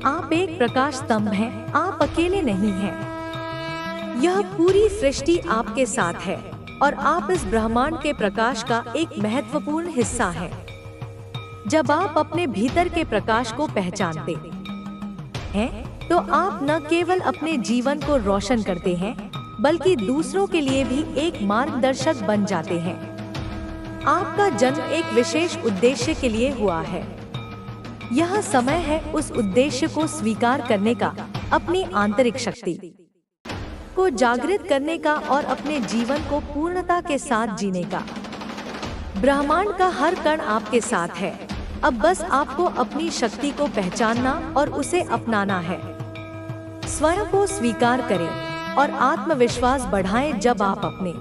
आप एक प्रकाश स्तंभ हैं, आप अकेले नहीं हैं। यह पूरी सृष्टि आपके साथ है और आप इस ब्रह्मांड के प्रकाश का एक महत्वपूर्ण हिस्सा हैं। जब आप अपने भीतर के प्रकाश को पहचानते हैं तो आप न केवल अपने जीवन को रोशन करते हैं बल्कि दूसरों के लिए भी एक मार्गदर्शक बन जाते हैं। आपका जन्म एक विशेष उद्देश्य के लिए हुआ है। यह समय है उस उद्देश्य को स्वीकार करने का, अपनी आंतरिक शक्ति को जागृत करने का और अपने जीवन को पूर्णता के साथ जीने का। ब्रह्मांड का हर कण आपके साथ है। अब बस आपको अपनी शक्ति को पहचानना और उसे अपनाना है। स्वयं को स्वीकार करें और आत्मविश्वास बढ़ाएं। जब आप अपने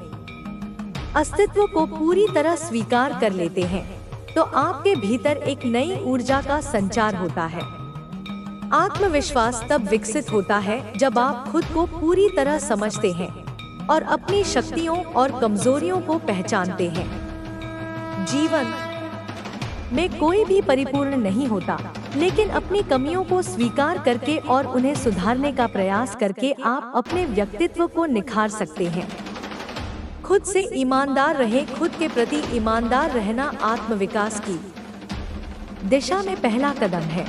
अस्तित्व को पूरी तरह स्वीकार कर लेते हैं तो आपके भीतर एक नई ऊर्जा का संचार होता है। आत्मविश्वास तब विकसित होता है जब आप खुद को पूरी तरह समझते हैं और अपनी शक्तियों और कमजोरियों को पहचानते हैं। जीवन में कोई भी परिपूर्ण नहीं होता, लेकिन अपनी कमियों को स्वीकार करके और उन्हें सुधारने का प्रयास करके आप अपने व्यक्तित्व को निखार सकते हैं। खुद से ईमानदार रहें। खुद के प्रति ईमानदार रहना आत्मविकास की दिशा में पहला कदम है।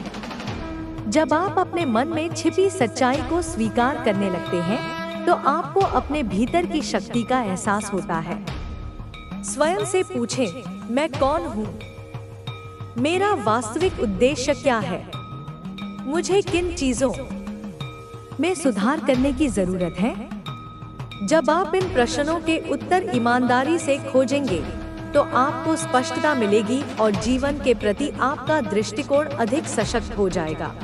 जब आप अपने मन में छिपी सच्चाई को स्वीकार करने लगते हैं तो आपको अपने भीतर की शक्ति का एहसास होता है। स्वयं से पूछें, मैं कौन हूँ? मेरा वास्तविक उद्देश्य क्या है? मुझे किन चीजों में सुधार करने की जरूरत है? जब आप इन प्रश्नों के उत्तर ईमानदारी से खोजेंगे तो आपको स्पष्टता मिलेगी और जीवन के प्रति आपका दृष्टिकोण अधिक सशक्त हो जाएगा।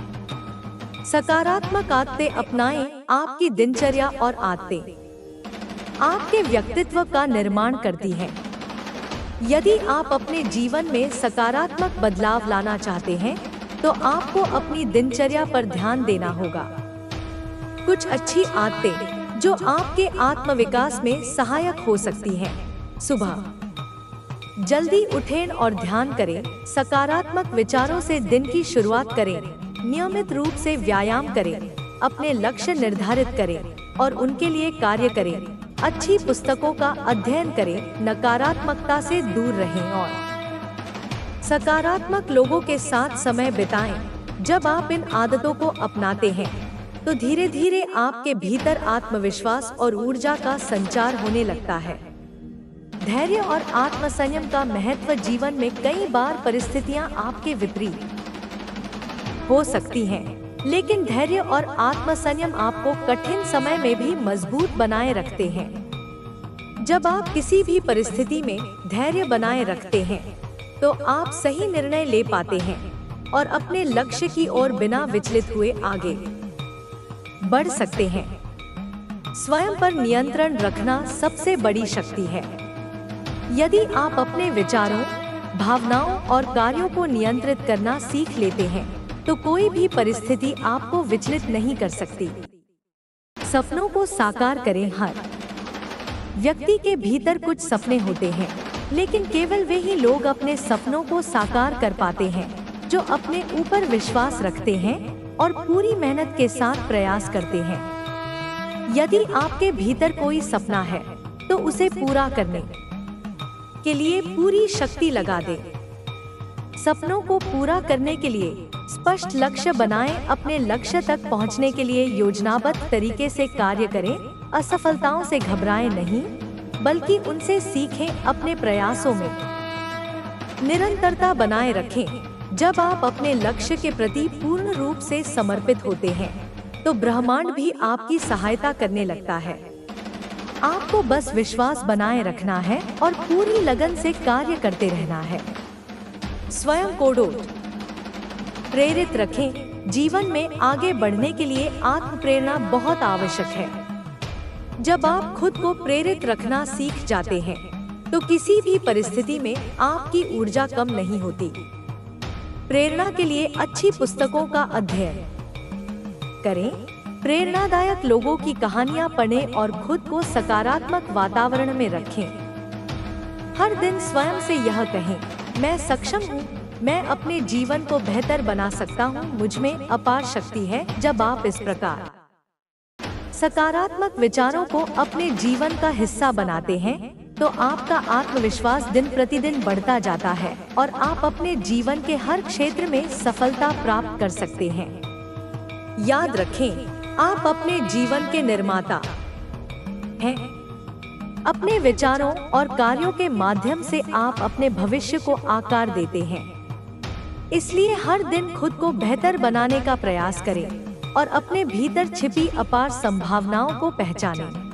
सकारात्मक आदतें अपनाएं। आपकी दिनचर्या और आदतें आपके व्यक्तित्व का निर्माण करती हैं। यदि आप अपने जीवन में सकारात्मक बदलाव लाना चाहते हैं तो आपको अपनी दिनचर्या पर ध्यान देना होगा। कुछ अच्छी आदतें जो आपके आत्मविकास में सहायक हो सकती हैं। सुबह जल्दी उठें और ध्यान करें। सकारात्मक विचारों से दिन की शुरुआत करें। नियमित रूप से व्यायाम करें। अपने लक्ष्य निर्धारित करें और उनके लिए कार्य करें। अच्छी पुस्तकों का अध्ययन करें। नकारात्मकता से दूर रहें और सकारात्मक लोगों के साथ समय बिताएं। जब आप इन आदतों को अपनाते हैं तो धीरे धीरे आपके भीतर आत्मविश्वास और ऊर्जा का संचार होने लगता है। धैर्य और आत्मसंयम का महत्व। जीवन में कई बार परिस्थितियां आपके विपरीत हो सकती हैं, लेकिन धैर्य और आत्मसंयम आपको कठिन समय में भी मजबूत बनाए रखते हैं। जब आप किसी भी परिस्थिति में धैर्य बनाए रखते हैं तो आप सही निर्णय ले पाते हैं और अपने लक्ष्य की ओर बिना विचलित हुए आगे बढ़ सकते हैं। स्वयं पर नियंत्रण रखना सबसे बड़ी शक्ति है। यदि आप अपने विचारों, भावनाओं और कार्यों को नियंत्रित करना सीख लेते हैं तो कोई भी परिस्थिति आपको विचलित नहीं कर सकती। सपनों को साकार करें। हर व्यक्ति के भीतर कुछ सपने होते हैं, लेकिन केवल वे ही लोग अपने सपनों को साकार कर पाते हैं जो अपने ऊपर विश्वास रखते हैं और पूरी मेहनत के साथ प्रयास करते हैं। यदि आपके भीतर कोई सपना है तो उसे पूरा करने के लिए पूरी शक्ति लगा दें। सपनों को पूरा करने के लिए स्पष्ट लक्ष्य बनाएं। अपने लक्ष्य तक पहुंचने के लिए योजनाबद्ध तरीके से कार्य करें। असफलताओं से घबराएं नहीं, बल्कि उनसे सीखें। अपने प्रयासों में निरंतरता बनाए रखें। जब आप अपने लक्ष्य के प्रति पूर्ण रूप से समर्पित होते हैं तो ब्रह्मांड भी आपकी सहायता करने लगता है। आपको बस विश्वास बनाए रखना है और पूरी लगन से कार्य करते रहना है। स्वयं को प्रेरित रखें। जीवन में आगे बढ़ने के लिए आत्म प्रेरणा बहुत आवश्यक है। जब आप खुद को प्रेरित रखना सीख जाते हैं, तो किसी भी परिस्थिति में आपकी ऊर्जा कम नहीं होती। प्रेरणा के लिए अच्छी पुस्तकों का अध्ययन करें, प्रेरणादायक लोगों की कहानियां पढ़ें और खुद को सकारात्मक वातावरण में रखें। हर दिन स्वयं से यह कहें, मैं सक्षम हूँ, मैं अपने जीवन को बेहतर बना सकता हूँ, मुझ में अपार शक्ति है। जब आप इस प्रकार सकारात्मक विचारों को अपने जीवन का हिस्सा बनाते हैं, तो आपका आत्मविश्वास दिन प्रतिदिन बढ़ता जाता है और आप अपने जीवन के हर क्षेत्र में सफलता प्राप्त कर सकते हैं। याद रखें, आप अपने जीवन के निर्माता हैं। अपने विचारों और कार्यों के माध्यम से आप अपने भविष्य को आकार देते हैं। इसलिए हर दिन खुद को बेहतर बनाने का प्रयास करें और अपने भीतर छिपी अपार संभावनाओं को पहचानें।